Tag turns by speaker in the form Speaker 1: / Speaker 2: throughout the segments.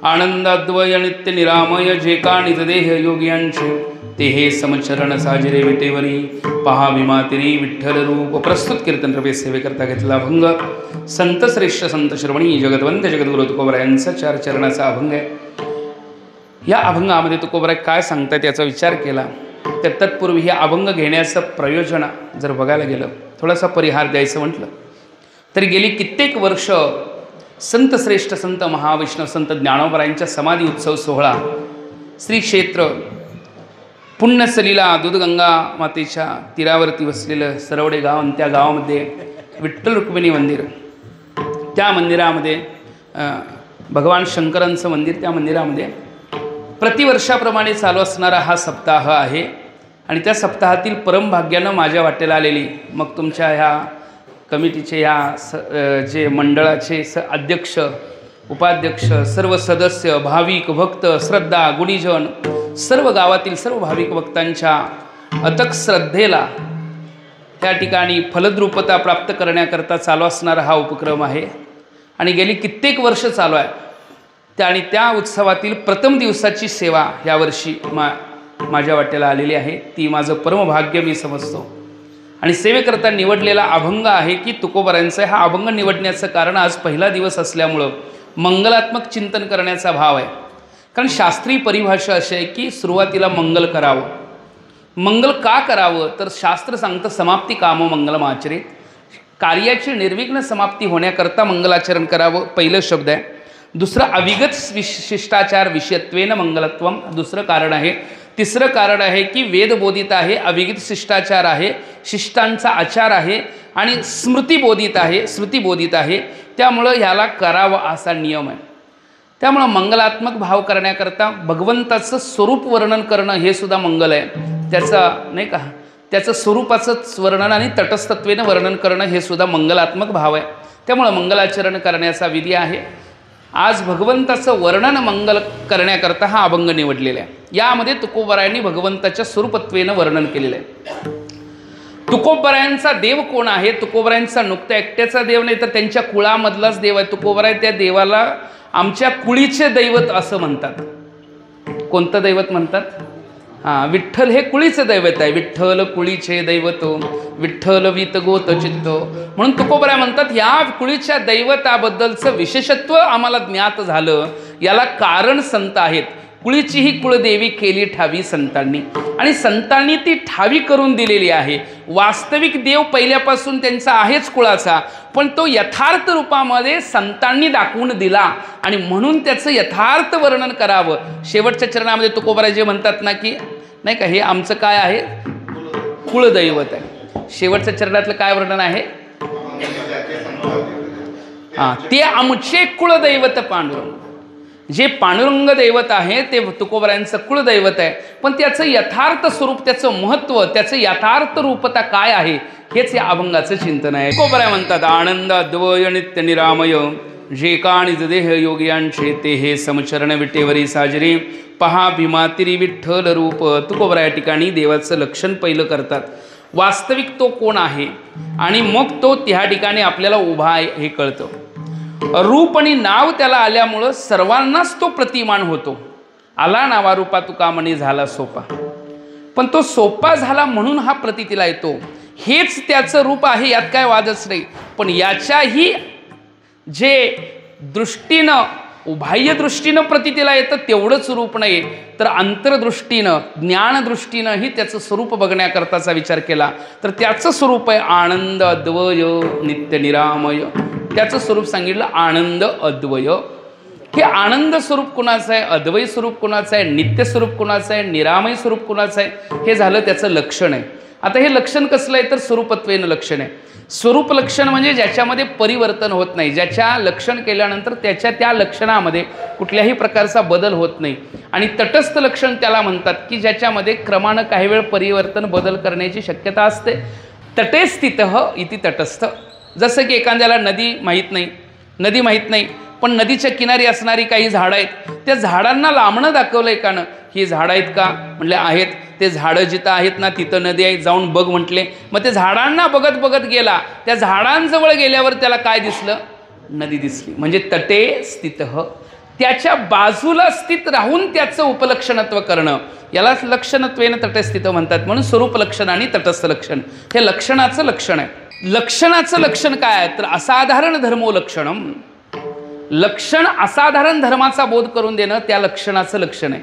Speaker 1: आनंदाद्वय नित्य निरामय जे का निजदेह योगियांचे ते हे समचरण साजिरे विटेवरी पहा विमातिरी विठ्ठल रूप. प्रस्तुत कीर्तन कृपे सेवेकरता घेतला अभंग संत श्रेष्ठ संत श्रवणी जगदवंत जगद्गुरु तुकोबरायांचा 4 चरणाचा अभंग आहे. या अभंगामध्ये तुकोबराय काय सांगतात याचा विचार केला तर तत्पूर्वी हे अभंग घेण्याचं प्रयोजन जर बघायला गेलं, थोडासा परिहार द्यायचं म्हटलं तरी गेली कित्येक वर्ष संत श्रेष्ठ संत महावैष्णव संत ज्ञानोबरायांच्या समाधी उत्सव सोहळा श्री क्षेत्र पुण्यसलीला दूधगंगा मातेच्या तीरावरती वसलेलं सरवडे गाव आणि त्या गावामध्ये विठ्ठल रुक्मिणी मंदिर, त्या मंदिरामध्ये भगवान शंकरांचं मंदिर, त्या मंदिरामध्ये प्रतिवर्षाप्रमाणे चालू असणारा हा सप्ताह आहे. आणि त्या सप्ताहातील परमभाग्यानं माझ्या वाटेला आलेली, मग तुमच्या ह्या कमिटीचे या जे मंडळाचे अध्यक्ष उपाध्यक्ष सर्व सदस्य भाविक भक्त श्रद्धा गुणीजन सर्व गावातील सर्व भाविक भक्तांच्या अथक श्रद्धेला त्या ठिकाणी फलद्रूपता प्राप्त करण्याकरता चालू असणारा हा उपक्रम आहे. आणि गेली कित्येक वर्ष चालू आहे. आणि त्या उत्सवातील प्रथम दिवसाची सेवा यावर्षी माझ्या वाटेला आलेली आहे. ती माझं परमभाग्य मी समजतो. आणि सेवेकरता निवडलेला अभंग आहे की तुकोबरायांचा. हा अभंग निवडण्याचं कारण आज पहिला दिवस असल्यामुळं मंगलात्मक चिंतन करण्याचा भाव आहे. कारण शास्त्रीय परिभाषा अशी आहे की सुरुवातीला मंगल करावं. मंगल का करावं तर शास्त्र सांगतं समाप्ती कामो मंगलमाचरित. कार्याची निर्विघ्न समाप्ती होण्याकरता मंगलाचरण करावं, पहिलं शब्द आहे. दुसरं अविगत शिष्टाचार विषयत्वेन मंगलत्वम, दुसरं कारण आहे. तिसरं कारण आहे की वेदबोधित आहे, अविगत शिष्टाचार आहे, शिष्टांचा आचार आहे आणि स्मृतिबोधित आहे, श्रुतिबोधित आहे. त्यामुळं ह्याला करावं असा नियम आहे. त्यामुळं मंगलात्मक भाव करण्याकरता भगवंताचं स्वरूप वर्णन करणं हे सुद्धा मंगल आहे. त्याचं नाही का, त्याचं स्वरूपाचंच वर्णन आणि तटस्थत्वेनं वर्णन करणं हे सुद्धा मंगलात्मक भाव आहे. त्यामुळं मंगलाचरण करण्याचा विधी आहे. आज भगवंताचं वर्णन मंगल करण्याकरता हा अभंग निवडलेला आहे. यामध्ये तुकोबरायांनी भगवंताच्या स्वरूपत्वेनं वर्णन केलेलं आहे. तुकोबरायांचा देव कोण आहे? तुकोबरायांचा नुकता एकट्याचा देव नाही तर त्यांच्या कुळामधलाच देव आहे. तुकोबराय त्या देवाला आमच्या कुळीचे दैवत असं म्हणतात. कोणतं दैवत म्हणतात? विठ्ठल हे कुळीचे दैवत आहे. विठ्ठल कुळीचे दैवत विठ्ठल वीत गोत चित्त. म्हणून तुकोबराय म्हणतात या कुळीच्या दैवताबद्दलचं विशेषत्व आम्हाला ज्ञात झालं. याला कारण संत आहेत. कुळीची ही कुळदेवी केली ठावी संतांनी आणि संतांनी ती ठावी करून दिलेली आहे. वास्तविक देव पहिल्यापासून त्यांचा आहेच कुळाचा, पण तो यथार्थ रूपामध्ये संतांनी दाखवून दिला आणि म्हणून त्याचं यथार्थ वर्णन करावं. शेवटच्या चरणामध्ये तुकोबराय जे म्हणतात ना की नाही का, हे आमचं काय आहे? कुळदैवत आहे. शेवटच्या चरणातलं काय वर्णन आहे? ते आमचे कुळदैवत पांडुरंग. जे पांडुरंग दैवत आहे ते तुकोबरायांचं कुळदैवत आहे, पण त्याचं यथार्थ स्वरूप, त्याचं महत्त्व, त्याचं यथार्थ रूपता काय आहे हेच या अभंगाचं चिंतन आहे. तुकोबराय म्हणतात आनंद अद्वय नित्य निरामय जे का निजदेह योगियांचे ते हे समचरण विटेवरी साजरे पहा भीमातिरी विठ्ठल रूप. तुकोबराय या ठिकाणी देवाचं लक्षण पहिलं करतात. वास्तविक तो कोण आहे आणि मग तो त्या ठिकाणी आपल्याला उभा आहे हे कळतं. रूप आणि नाव त्याला आल्यामुळं सर्वांनाच तो प्रतिमान होतो. आला नावा रूपा तुका म्हणे झाला सोपा. पण तो सोपा झाला म्हणून हा प्रतीतीला येतो. हेच त्याचं रूप आहे, यात काय वादच नाही. पण याच्याही जे दृष्टीनं बाह्य दृष्टीनं प्रतीतीला येतं तेवढंच रूप नाही, तर अंतर्दृष्टीनं ज्ञानदृष्टीनंही त्याचं स्वरूप बघण्याकरताचा विचार केला तर त्याचं स्वरूप आहे आनंद अद्वय नित्य निरामय. त्याचं स्वरूप सांगितलं आनंद अद्वय. हे आनंद स्वरूप कुणाचं आहे, अद्वय स्वरूप कुणाचं आहे, नित्य स्वरूप कुणाचं आहे, निरामय स्वरूप कुणाचं आहे, हे झालं त्याचं लक्षण आहे. आता हे लक्षण कसलं आहे तर स्वरूपत्वेनं लक्षण आहे. स्वरूप लक्षण म्हणजे ज्याच्यामध्ये परिवर्तन होत नाही, ज्याच्या लक्षण केल्यानंतर त्याच्या त्या लक्षणामध्ये कुठल्याही प्रकारचा बदल होत नाही. आणि तटस्थ लक्षण त्याला म्हणतात की ज्याच्यामध्ये क्रमानं काही वेळ परिवर्तन बदल करण्याची शक्यता असते. तटे स्थितः इति तटस्थ. जसं की एखाद्याला नदी माहीत नाही पण नदीच्या किनारी असणारी काही झाडं आहेत, त्या झाडांना लांबणं दाखवलं एकानं, ही झाडं आहेत का म्हटले आहेत. ते झाडं जिथं आहेत ना तिथं नदी आहे, जाऊन बघ म्हटले. मग ते झाडांना बघत बघत गेला. त्या झाडांजवळ गेल्यावर त्याला काय दिसलं? नदी दिसली. म्हणजे तटे स्थितः, त्याच्या बाजूला स्थित राहून त्याचं उपलक्षणत्व करणं, यालाच लक्षणत्वेन तटस्थित म्हणतात. म्हणून स्वरूप लक्षण आणि तटस्थ लक्षण हे लक्षणाचं लक्षण आहे. लक्षणाचं लक्षण काय आहे तर असाधारण धर्मो लक्षणम. लक्षण असाधारण धर्माचा बोध करून देणं त्या लक्षणाचं लक्षण आहे.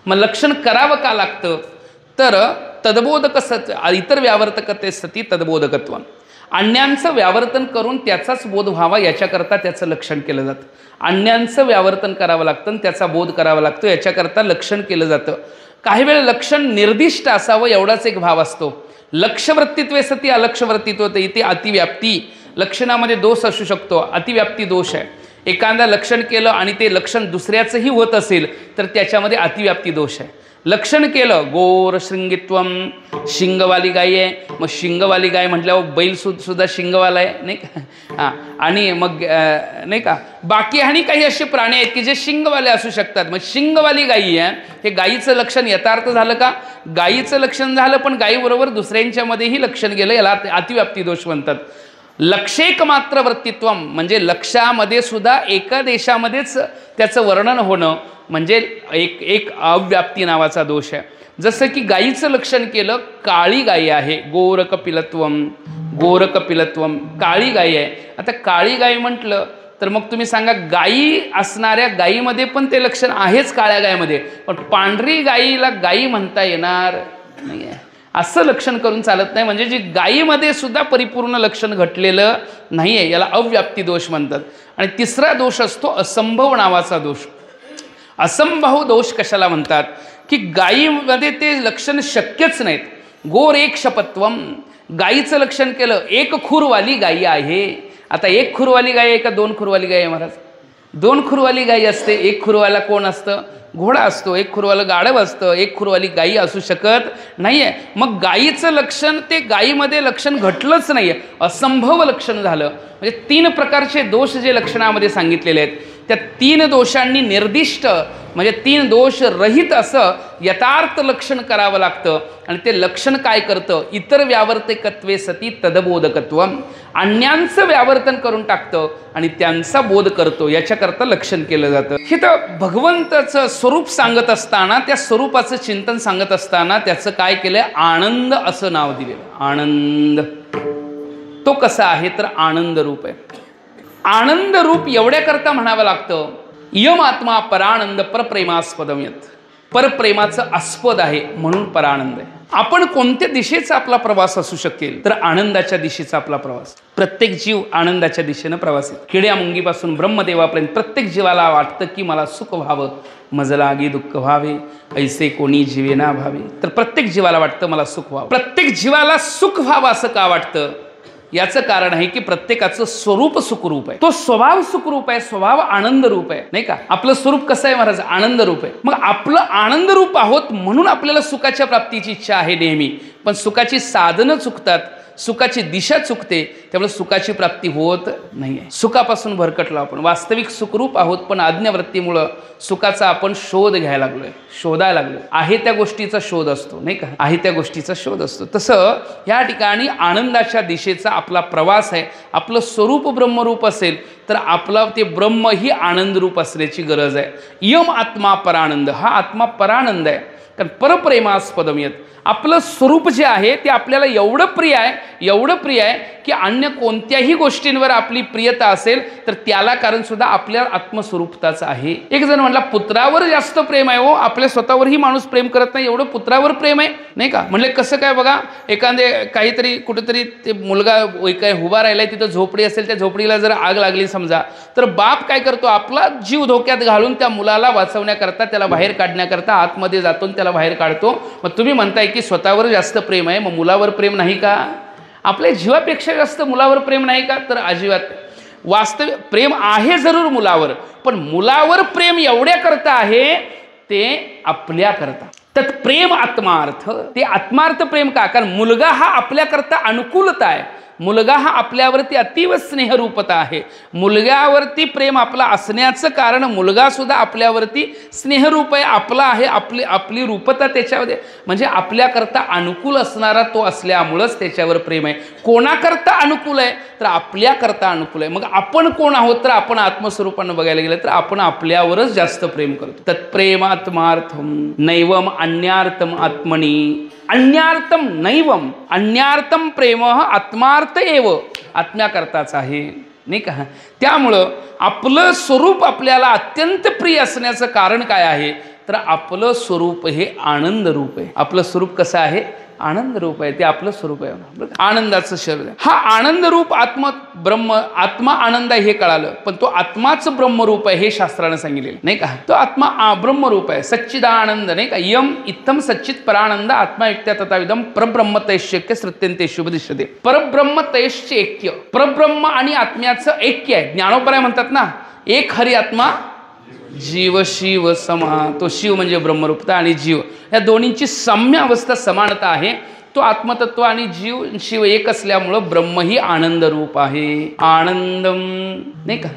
Speaker 1: मग लक्षण करावं का लागतं तर तद्बोधक सत इतर व्यावर्तकते सती तद्बोधकत्व. अन्यांचं व्यावर्तन करून त्याचाच बोध व्हावा याच्याकरता त्याचं लक्षण केलं जातं. अन्यांचं व्यावर्तन करावं लागतं, त्याचा बोध करावा लागतो, याच्याकरता लक्षण केलं जातं. काही वेळ लक्षण निर्दिष्ट असावं एवढाच एक भाव असतो. लक्षवृत्तित्वे सती अलक्षवृत्तित्व इथे अतिव्याप्ती. लक्षणामध्ये दोष असू शकतो, अतिव्याप्ती दोष आहे. एखादा लक्षण केलं आणि ते लक्षण दुसऱ्याचंही होत असेल तर त्याच्यामध्ये अतिव्याप्ती दोष आहे. लक्षण केलं गोर शृंगित्वम, शिंगवाली गाय आहे, मग शिंगवाली गाय म्हटल्यावर बैल सुद्धा शिंगवाला आहे नाही का. हां, आणि मग नाही का बाकी आणि काही असे प्राणी आहेत की जे शिंगवाले असू शकतात. मग शिंगवाली गायी आहे, हे गायीचं लक्षण यथार्थ झालं का? गायीचं लक्षण झालं, पण गायीबरोबर दुसऱ्यांच्यामध्येही लक्षण गेलं, याला अतिव्याप्ती दोष म्हणतात. लक्षेक मात्र वृत्तित्व म्हणजे लक्षामध्ये सुद्धा एका देशामध्येच त्याचं वर्णन होणं म्हणजे एक अव्याप्ती नावाचा दोष आहे. जसं की गायीचं लक्षण केलं, काळी गाय आहे, गोरकपिलत्वम, गोरकपिलत्वम, काळी गाय आहे. आता काळी गाय म्हटलं तर मग तुम्ही सांगा गायी असणाऱ्या गायीमध्ये पण ते लक्षण आहेच काळ्या गायीमध्ये, पण पांढरी गायीला गायी म्हणता येणार नाही आहे. असं लक्षण करून चालत नाही. म्हणजे जी गायीमध्ये सुद्धा परिपूर्ण लक्षण घटलेलं नाही आहे, याला अव्याप्ती दोष म्हणतात. आणि तिसरा दोष असतो असंभव नावाचा दोष. असंभव दोष कशाला म्हणतात की गायीमध्ये ते लक्षण शक्यच नाहीत. गोरेक्षपत्वम, गायीचं लक्षण केलं, एक खुरवाली गायी आहे. आता एक खुरवाली गाय आहे का दोन खुरवाली गाय आहे महाराज? दोन खुरवाली गायी असते. एक खुरवाला कोण असतं? घोडा असतो. एक खुरवाला गाढव असतं. एक खुरवाली गायी असू शकत नाही आहे. मग गायीचं लक्षण ते गायीमध्ये लक्षण घटलंच नाही आहे, असंभव लक्षण झालं. म्हणजे 3 प्रकारचे दोष जे लक्षणामध्ये सांगितलेले आहेत त्या 3 दोषांनी निर्दिष्ट म्हणजे 3 दोष रहित असं यथार्थ लक्षण करावं लागतं. आणि ते लक्षण काय करतं? इतर व्यावर्तकत्वे सती तदबोधकत्व. अन्यांचं व्यावर्तन करून टाकतं आणि त्यांचा बोध करतो, याच्याकरता लक्षण केलं जातं. हे तर भगवंताचं स्वरूप सांगत असताना, त्या स्वरूपाचं चिंतन सांगत असताना त्याचं काय केलंय? आनंद असं नाव दिलेलं. आनंद तो कसा आहे तर आनंद रूप आहे. आनंद रूप एवढ्याकरता म्हणावं लागतं, यम आत्मा परानंद परप्रेमास्पदम यत. परप्रेमाचं आस्पद आहे म्हणून परानंद आहे. आपण कोणत्या दिशेचा आपला प्रवास असू शकेल तर आनंदाच्या दिशेचा आपला प्रवास. प्रत्येक जीव आनंदाच्या दिशेनं प्रवास आहे. किड्या मुंगीपासून ब्रह्मदेवापर्यंत प्रत्येक जीवाला वाटतं की मला सुख व्हावं, मज लागी दुःख व्हावे, ऐसे कोणी जीवेना भावे. तर प्रत्येक जीवाला वाटतं मला सुख व्हावं. प्रत्येक जीवाला सुख व्हावं असं का वाटतं? याचं कारण आहे की प्रत्येकाचं स्वरूप सुखरूप आहे. तो स्वभाव सुखरूप आहे, स्वभाव आनंद रूप आहे नाही का. आपलं स्वरूप कसं आहे महाराज? आनंद रूप आहे. मग आपलं आनंद रूप आहोत म्हणून आपल्याला सुखाच्या प्राप्तीची इच्छा आहे नेहमी. पण सुखाची साधनं चुकतात, सुखाची दिशा चुकते, त्यामुळे सुखाची प्राप्ती होत नाही आहे. सुखापासून भरकटलो आपण. वास्तविक सुखरूप आहोत पण आज्ञावृत्तीमुळं सुखाचा आपण शोध घ्यायला लागलोय, शोधायला लागलोय. आहे त्या गोष्टीचा शोध असतो नाही का, आहे त्या गोष्टीचा शोध असतो. तसं या ठिकाणी आनंदाच्या दिशेचा आपला प्रवास आहे. आपलं स्वरूप ब्रह्मरूप असेल तर आपला ते ब्रह्म ही आनंदरूप असण्याची गरज आहे. यम आत्मा परानंद, हा आत्मा परानंद आहे. कारण परप्रेमास्पदम यत, आपलं स्वरूप जे आहे ते आपल्याला एवढं प्रिय आहे, एवढं प्रिय आहे की अन्य कोणत्याही गोष्टींवर आपली प्रियता असेल तर त्याला कारण सुद्धा आपल्या आत्मस्वरूपताच आहे. एक जण म्हटला पुत्रावर जास्त प्रेम आहे हो, आपल्या स्वतःवरही माणूस प्रेम करत नाही, एवढं पुत्रावर प्रेम आहे नाही का. म्हणले कसं काय? बघा, एखादे काहीतरी कुठेतरी ते मुलगा काय उभा राहिलाय, तिथं झोपडी असेल, त्या झोपडीला जर आग लागली समजा, तर बाप काय करतो? आपला जीव धोक्यात घालून त्या मुलाला वाचवण्याकरता, त्याला बाहेर काढण्याकरता आतमध्ये जातो, त्याला बाहेर काढतो. मग तुम्ही म्हणताय की स्वतःवर जास्त प्रेम आहे, मग मुलावर प्रेम नाही का? आपल्या जीवापेक्षा जास्त मुलावर प्रेम नाही का? तर अजिबात. वास्तविक प्रेम आहे जरूर मुलावर, पण मुलावर प्रेम एवढ्याकरता आहे ते आपल्याकरता. तर प्रेम आत्मार्थ, ते आत्मार्थ प्रेम का? कारण मुलगा हा आपल्याकरता अनुकूलता आहे. मुलगा हा आपल्यावरती अतीव स्नेहरूपता आहे. मुलग्यावरती प्रेम आपला असण्याचं कारण मुलगा सुद्धा आपल्यावरती स्नेहरूप आहे, आपला आहे. आपली रूपता त्याच्यामध्ये म्हणजे आपल्याकरता अनुकूल असणारा तो असल्यामुळंच त्याच्यावर प्रेम आहे. कोणाकरता अनुकूल आहे तर आपल्याकरता अनुकूल आहे. मग आपण कोण आहोत तर आपण आत्मस्वरूपानं बघायला गेलं तर आपण आपल्यावरच जास्त प्रेम करतो. तत्प्रेमात्मार्थम नैवम अन्यार्थम आत्मनी. अन्यार्थम नैवम, अन्यार्थम प्रेम आत्मार्थ एव, आत्म्याकरताच आहे, नाही का. त्यामुळं आपलं स्वरूप आपल्याला अत्यंत प्रिय असण्याचं कारण काय आहे तर आपलं स्वरूप हे आनंद रूप आहे. आपलं स्वरूप कसं आहे? आनंद रूप आहे. ते आपलं स्वरूप आहे, आनंदाचं शरीर आहे. हा आनंद रूप आत्मा आनंद आहे हे कळालं, पण तो आत्माच ब्रह्मरूप आहे हे शास्त्रानं सांगितलेलं, नाही का. तो आत्मा ब्रह्मरूप आहे, सच्चिदानंद, नाही का. यम इत्थम सच्चित परानंद आत्मा युक्त्या तथाविधम परब्रह्म तैश्चैक्य श्रुत्यंते शुभदिश्यते. परब्रह्म तैश्च ऐक्य, परब्रह्म आणि आत्म्याचं ऐक्य आहे. ज्ञानोपराय म्हणतात ना, एक हरी आत्मा जीव शिव समा. तो शिव म्हणजे ब्रह्मरूपता आणि जीव या दोन्हींची साम्य अवस्था समानता आहे. तो आत्मतत्व आणि जीव शिव एक असल्यामुळं ब्रह्म ही आनंद रूप आहे. आनंदम, नाही का,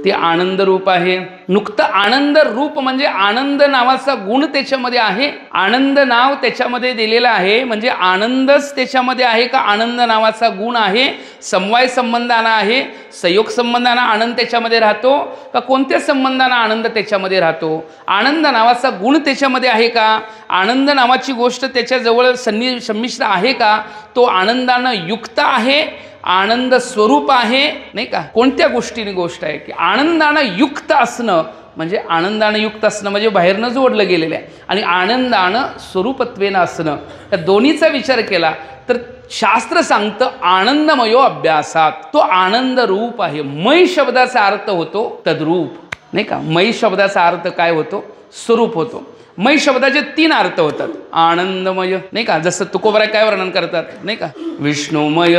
Speaker 1: ते आनंद रूप आहे. नुकतं आनंद रूप म्हणजे आनंद नावाचा गुण त्याच्यामध्ये आहे. आनंद नाव त्याच्यामध्ये दिलेलं आहे म्हणजे आनंदच त्याच्यामध्ये आहे का आनंद नावाचा गुण आहे? समवाय संबंधानं आहे, संयोग संबंधानं आनंद त्याच्यामध्ये राहतो का कोणत्या संबंधानं आनंद त्याच्यामध्ये राहतो? आनंद नावाचा गुण त्याच्यामध्ये आहे का? आनंद नावाची गोष्ट त्याच्याजवळ संमिश्र आहे का? तो आनंदानं युक्त आहे, आनंद स्वरूप आहे, नाही का. कोणत्या गोष्टीने गोष्ट आहे की आनंदानं युक्त असणं म्हणजे आनंदानं युक्त असणं म्हणजे बाहेरनं जोडलं गेलेलं आहे आणि आनंदानं स्वरूपत्वेनं असणं. या दोन्हीचा विचार केला तर शास्त्र सांगतं आनंदमयो अभ्यासात. तो आनंद रूप आहे. मय शब्दाचा अर्थ होतो तद्रूप, नाही का. मय शब्दाचा अर्थ काय होतो? स्वरूप होतो. मय शब्दाचे 3 अर्थ होतात. आनंदमय, नाही का. जसं तुकोबराय काय वर्णन करतात, नाही का. विष्णुमय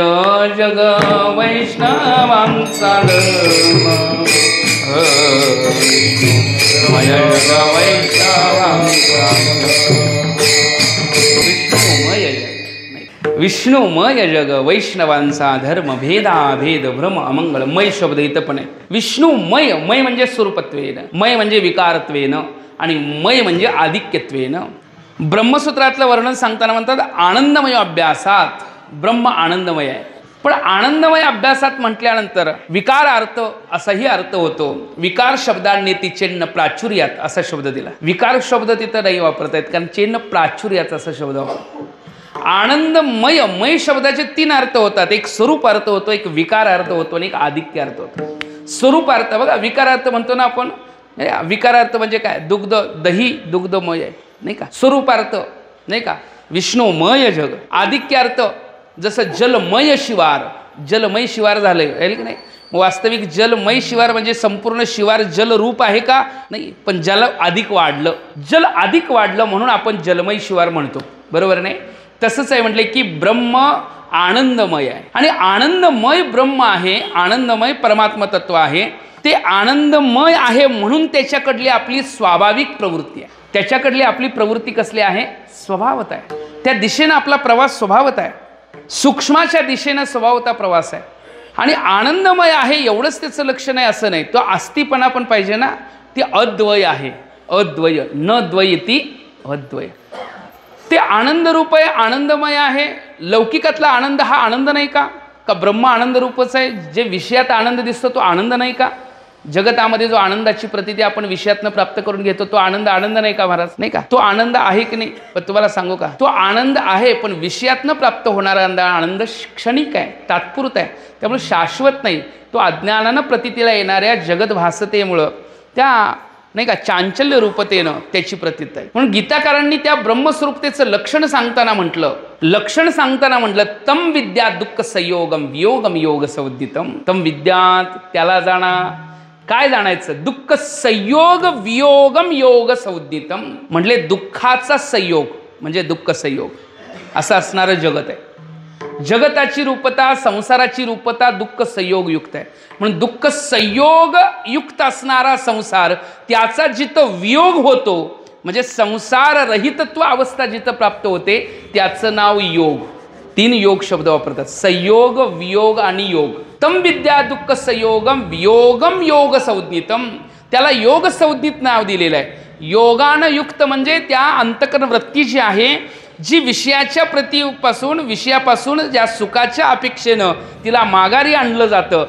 Speaker 1: जग वैष्णवांचा धर्म, विष्णुमय जग वैष्णवांचा, विष्णुमय जग वैष्णवांचा धर्म, भेदाभेद भ्रम अमंगळ. मय शब्द इथं पण आहे. विष्णुमय, मय म्हणजे स्वरूपत्वेनं, मय म्हणजे विकारत्वेनं आणि मय म्हणजे आधिक्यत्वेनं. ब्रह्मसूत्रातलं वर्णन सांगताना म्हणतात आनंदमय अभ्यासात ब्रह्म आनंदमय आहे. पण आनंदमय अभ्यासात म्हटल्यानंतर विकार अर्थ असाही अर्थ होतो. विकार शब्दांनी ती चेन्न प्राचुर्यात असा शब्द दिला. विकार शब्द तिथं नाही वापरता येत कारण चेन्न प्राचुर्यात असा शब्द वापरतो. आनंदमय, मय शब्दाचे 3 अर्थ होतात. एक स्वरूप अर्थ होतो, एक विकार अर्थ होतो आणि एक आधिक्य अर्थ होतो. स्वरूप अर्थ बघा, विकार अर्थ म्हणतो ना आपण, विकारार्थ म्हणजे काय? दुग्ध, दही दुग्धमय आहे, नाही का. स्वरूपार्थ, नाही का, विष्णुमय जग. आधिक्यार्थ जसं जलमय शिवार, जलमय शिवार झालंय आहे की नाही. वास्तविक जलमय शिवार म्हणजे संपूर्ण शिवार जलरूप आहे का? नाही, पण जल अधिक वाढलं, जल अधिक वाढलं म्हणून आपण जलमय शिवार म्हणतो, बरोबर नाही. तसंच आहे म्हटले की ब्रह्म आनंदमय आहे आणि आनंदमय ब्रह्म आहे, आनंदमय परमात्मा तत्व आहे. ते आनंदमय आहे म्हणून त्याच्याकडली आपली स्वाभाविक प्रवृत्ती आहे. त्याच्याकडली आपली प्रवृत्ती कसली आहे? स्वभावत आहे. त्या दिशेनं आपला प्रवास स्वभावत आहे. सूक्ष्माच्या दिशेनं स्वभावता प्रवास आहे आणि आनंदमय आहे एवढंच त्याचं लक्षण आहे असं नाही. तो आस्तिपणा पण पाहिजे ना. ती अद्वय आहे, अद्वय, न द्वयती अद्वय. ते आनंद रूप आहे, आनंदमय आहे. लौकिकातला आनंद हा आनंद नाही का? का ब्रह्म आनंद रूपच आहे? जे विषयात आनंद दिसतो तो आनंद नाही का? जगतामध्ये जो आनंदाची प्रतीती आपण विषयातनं प्राप्त करून घेतो तो आनंद आनंद नाही का महाराज? नाही का. तो आनंद आहे की नाही? पण तुम्हाला सांगू का, तो आनंद आहे पण विषयातनं प्राप्त होणारा आनंद क्षणिक आहे, तात्पुरता आहे, त्यामुळे शाश्वत नाही. तो अज्ञानानं प्रतीतीला येणाऱ्या जगत भासतेमुळं त्या नाही का चांचल्य रूपतेनं त्याची प्रतीत आहे. म्हणून गीताकारांनी त्या ब्रह्मस्वरूपतेचं लक्षण सांगताना म्हटलं तम विद्या दुःख संयोगम वियोगम योग संवदितम. तम विद्यात त्याला जाणा. काय जाणायचं? दुःख संयोग वियोगम योग संवदितम. म्हटले दुःखाचा संयोग म्हणजे दुःख संयोग असं असणारं जगत आहे. जगताची रूपता, संसाराची रूपता दुःख संयोग युक्त आहे. म्हणून दुःख संयोग युक्त असणारा संसार, त्याचा जिथं वियोग होतो म्हणजे संसार रहितत्व अवस्था जिथं प्राप्त होते त्याचं नाव योग. 3 योग शब्द वापरतात, संयोग, वियोग आणि योग. तम विद्या दुःख संयोगम वियोगम योग संज्ञितम. त्याला योग संज्ञित नाव दिलेलं आहे. योगानं युक्त म्हणजे त्या अंतःकरण वृत्ती जी आहे, जी विषयापासून ज्या सुखाच्या अपेक्षेनं तिला माघारी आणलं जातं,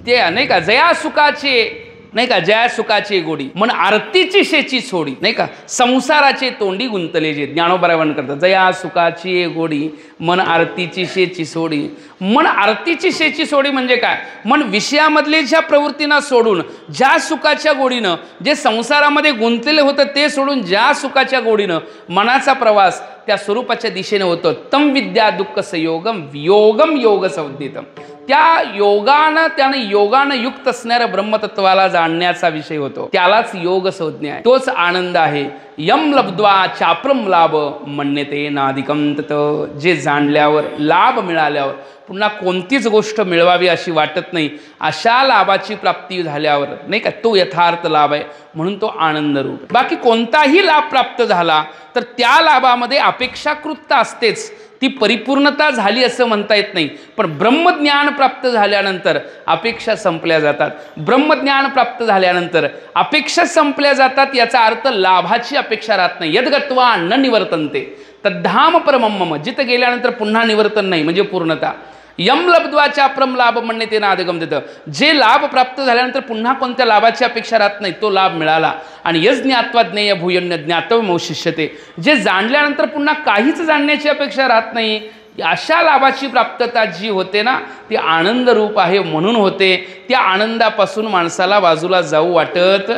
Speaker 1: ते नाही का, जया सुखाचे नाही का, जया सुखाची गोडी मन आरतीची शेची सोडी नाही का, संसाराचे तोंडी गुंतले जे. ज्ञानोबा वर्णन करतात, जया सुखाची गोडी मन आरतीची शेची सोडी. मन आरतीची शेची सोडी म्हणजे काय, मन विषयामधले ज्या प्रवृत्तींना सोडून ज्या सुखाच्या गोडीनं, जे संसारामध्ये गुंतलेले होतं ते सोडून ज्या सुखाच्या गोडीनं मनाचा प्रवास त्या स्वरूपाच्या दिशेने होतं. तम विद्या दुःख संयोगम वियोगम योग संज्ञितम. त्यानं योगानं युक्त असणाऱ्या ब्रह्मतत्वाला जाणण्याचा विषय होतो, त्यालाच योग संज्ञा आहे. तोच आनंद आहे. यम लब्ध्वा चाप्रम लाभ मन्यते नाधिकं तत. जे जाणल्यावर, लाभ मिळाल्यावर पुन्हा कोणतीच गोष्ट मिळवावी अशी वाटत नाही, अशा लाभाची प्राप्ती झाल्यावर नाही का, तो यथार्थ लाभ आहे. म्हणून तो आनंद रूप. बाकी कोणताही लाभ प्राप्त झाला तर त्या लाभामध्ये अपेक्षाकृत असतेच, ती परिपूर्णता झाली असं म्हणता येत नाही. पण ब्रह्मज्ञान प्राप्त झाल्यानंतर अपेक्षा संपल्या जातात. ब्रह्मज्ञान प्राप्त झाल्यानंतर अपेक्षा संपल्या जातात, याचा अर्थ लाभाची अपेक्षा राहत नाही. यद्गत्वा न निवर्तन्ते तद्धाम परमं मम. जिथं गेल्यानंतर पुन्हा निवर्तन नाही म्हणजे पूर्णता. यम लब्ध्वा चाप्रम लाभ मन्यते नाधिकं तत. जे लाभ प्राप्त झाल्यानंतर पुन्हा कोणत्या लाभाची अपेक्षा राहत नाही, तो लाभ मिळाला. आणि यज ज्ञात्वा ज्ञेय भूयन्य ज्ञातव्यमवशिष्यते. जे जाणल्यानंतर पुन्हा काहीच जाणण्याची अपेक्षा राहत नाही, अशा लाभाची प्राप्तता जी होते ना, ती आनंद रूप आहे म्हणून होते. त्या आनंदापासून माणसाला बाजूला जाऊ वाटत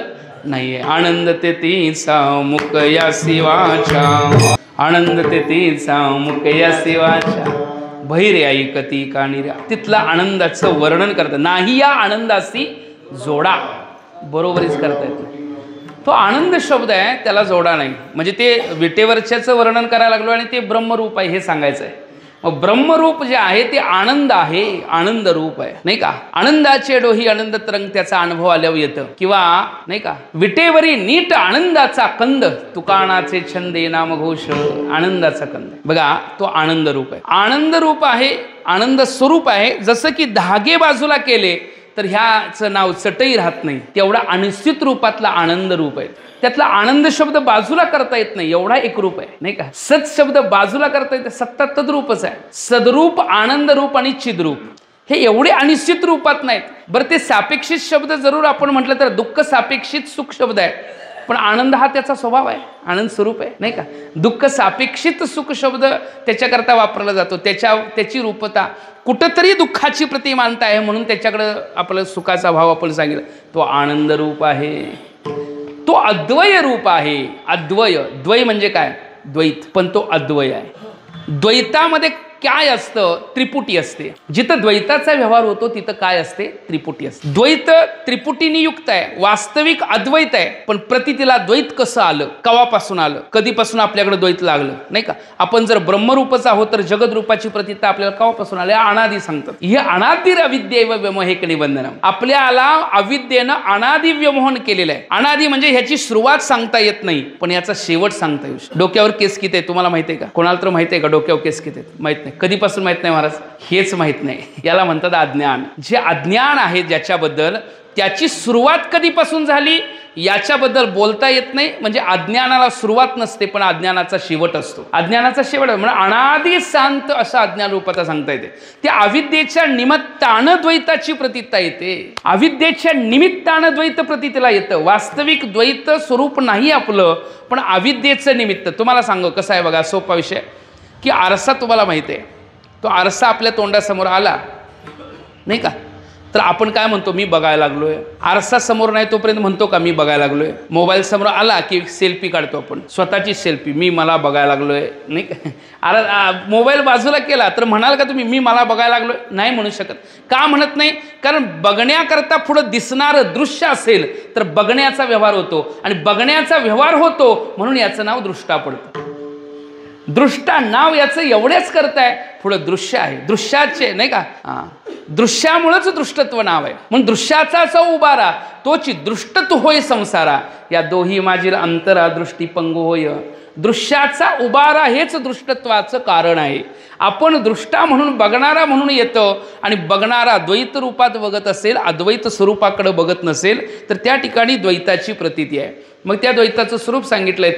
Speaker 1: नाहीये. आनंद तेतीचा मुख या शिवाच्या, आनंद तेतीचा मुख या शिवाच्या, बहिरे ऐकती कानिऱ्या. तिथला आनंदाचं वर्णन करतं. नाही या आनंदाशी जोडा, बरोबरीच करता येतं. तो आनंद शब्द आहे, त्याला जोडा नाही. म्हणजे ते विटेवरच्याचं वर्णन करायला लागलो आणि ते ब्रह्मरूप आहे हे सांगायचं आहे. मग ब्रह्मरूप जे आहे ते आनंद आहे, आनंद रूप आहे नाही का. आनंदाचे डोही आनंद तरंग त्याचा अनुभव आल्यावर येतं. किंवा नाही का, विटेवरी नीट आनंदाचा कंद तुकाणाचे छंदे नामघोष. आनंदाचा कंद बघा, तो आनंद रूप आहे. आनंद रूप आहे, आनंद स्वरूप आहे. जसं की धागे बाजूला केले तर ह्याचं नाव चटई राहत नाही, तेवढा अनिश्चित रूपातला आनंद रूप आहे. त्यातला आनंद शब्द बाजूला करता येत नाही, एवढा एक रूप आहे नाही का. सत शब्द बाजूला करता येते, सत्ता तद्रूपच आहे. सदरूप, आनंद रूप आणि चिद्रूप हे एवढे अनिश्चित रूपात नाहीत. बरं, ते सापेक्षित शब्द जरूर आपण म्हटलं तर दुःख सापेक्षित सुख शब्द आहे, पण आनंद हा त्याचा स्वभाव आहे, आनंद स्वरूप आहे नाही का. दुःख सापेक्षित सुख शब्द त्याच्याकरता वापरला जातो, त्याची रूपता कुठंतरी दुःखाची प्रतिमानता आहे म्हणून त्याच्याकडं आपलं सुखाचा भाव आपण सांगितलं. तो आनंद रूप आहे, तो अद्वय रूप आहे. अद्वय, द्वय म्हणजे काय, द्वैत, पण तो अद्वय आहे. द्वैतामध्ये काय असतं, त्रिपुटी असते. जिथं द्वैताचा व्यवहार होतो तिथं काय असते, त्रिपुटी असते. द्वैत त्रिपुटीने युक्त आहे, वास्तविक अद्वैत आहे. पण प्रतितीला द्वैत कसं आलं, कवापासून आलं, कधीपासून आपल्याकडे द्वैत लागलं नाही का. आपण जर ब्रह्मरूपच आहोत तर जगदरूपाची प्रतिता आपल्याला कवापासून आली, अनादी सांगतात. हे अनादीर अविद्येव व्यमोहेक निबंधनम. आपल्याला अविद्येनं अनादी व्यमोहन केलेलं आहे. अनादी म्हणजे ह्याची सुरुवात सांगता येत नाही, पण याचा शेवट सांगता येऊ शकतो. डोक्यावर केस किती आहे तुम्हाला माहिती आहे का, कोणाला तर माहिती आहे का डोक्यावर केस किती आहेत, माहित नाही. कधीपासून माहित नाही महाराज, हेच माहित नाही. याला म्हणतात अज्ञान. जे अज्ञान आहे ज्याच्याबद्दल, त्याची सुरुवात कधीपासून झाली याच्याबद्दल बोलता येत नाही. म्हणजे अज्ञानाला सुरुवात नसते पण अज्ञानाचा शेवट असतो. अज्ञानाचा शेवट म्हणजे अनादी शांत असा अज्ञान रूपाचा सांगता येते. त्या अविद्येच्या निमित्तानं द्वैताची प्रतीता येते. अविद्येच्या निमित्तानं द्वैत प्रतीतीला येतं. वास्तविक द्वैत स्वरूप नाही आपलं, पण अविद्येचं निमित्त. तुम्हाला सांगू कसं आहे बघा, सोपा विषय की आरसा तुम्हाला माहिती आहे, तो आरसा आपल्या तोंडासमोर आला नाही का, तर आपण काय म्हणतो, मी बघायला लागलोय. आरसा समोर नाही तोपर्यंत म्हणतो का मी बघायला लागलोय. मोबाईल समोर आला की सेल्फी काढतो आपण, स्वतःची सेल्फी, मी मला बघायला लागलोय नाही का. मोबाईल बाजूला केला तर म्हणाल का तुम्ही मी मला बघायला लागलोय, नाही म्हणू शकत. का म्हणत नाही, कारण बघण्याकरता पुढं दिसणारं दृश्य असेल तर बघण्याचा व्यवहार होतो, आणि बघण्याचा व्यवहार होतो म्हणून याचं नाव दृष्टा पडतं. दृष्टा नाव याचं एवढेच करताय, पुढं दृश्य आहे, दृश्याचे नाही का, दृश्यामुळेच दृष्टत्व नाव आहे. म्हणून दृश्याचा जो उभारा तोची दृष्टत्व होय संसारा, या दोही माझील अंतरा दृष्टी पंगू होय. दृश्याचा उभारा हेच दृष्टत्वाचं कारण आहे. आपण दृष्टा म्हणून बघणारा म्हणून येतो आणि बघणारा द्वैत रूपात बघत असेल, अद्वैत स्वरूपाकडे बघत नसेल तर त्या ठिकाणी द्वैताची प्रतीती आहे. मग त्या द्वैताचं स्वरूप सांगितलंय.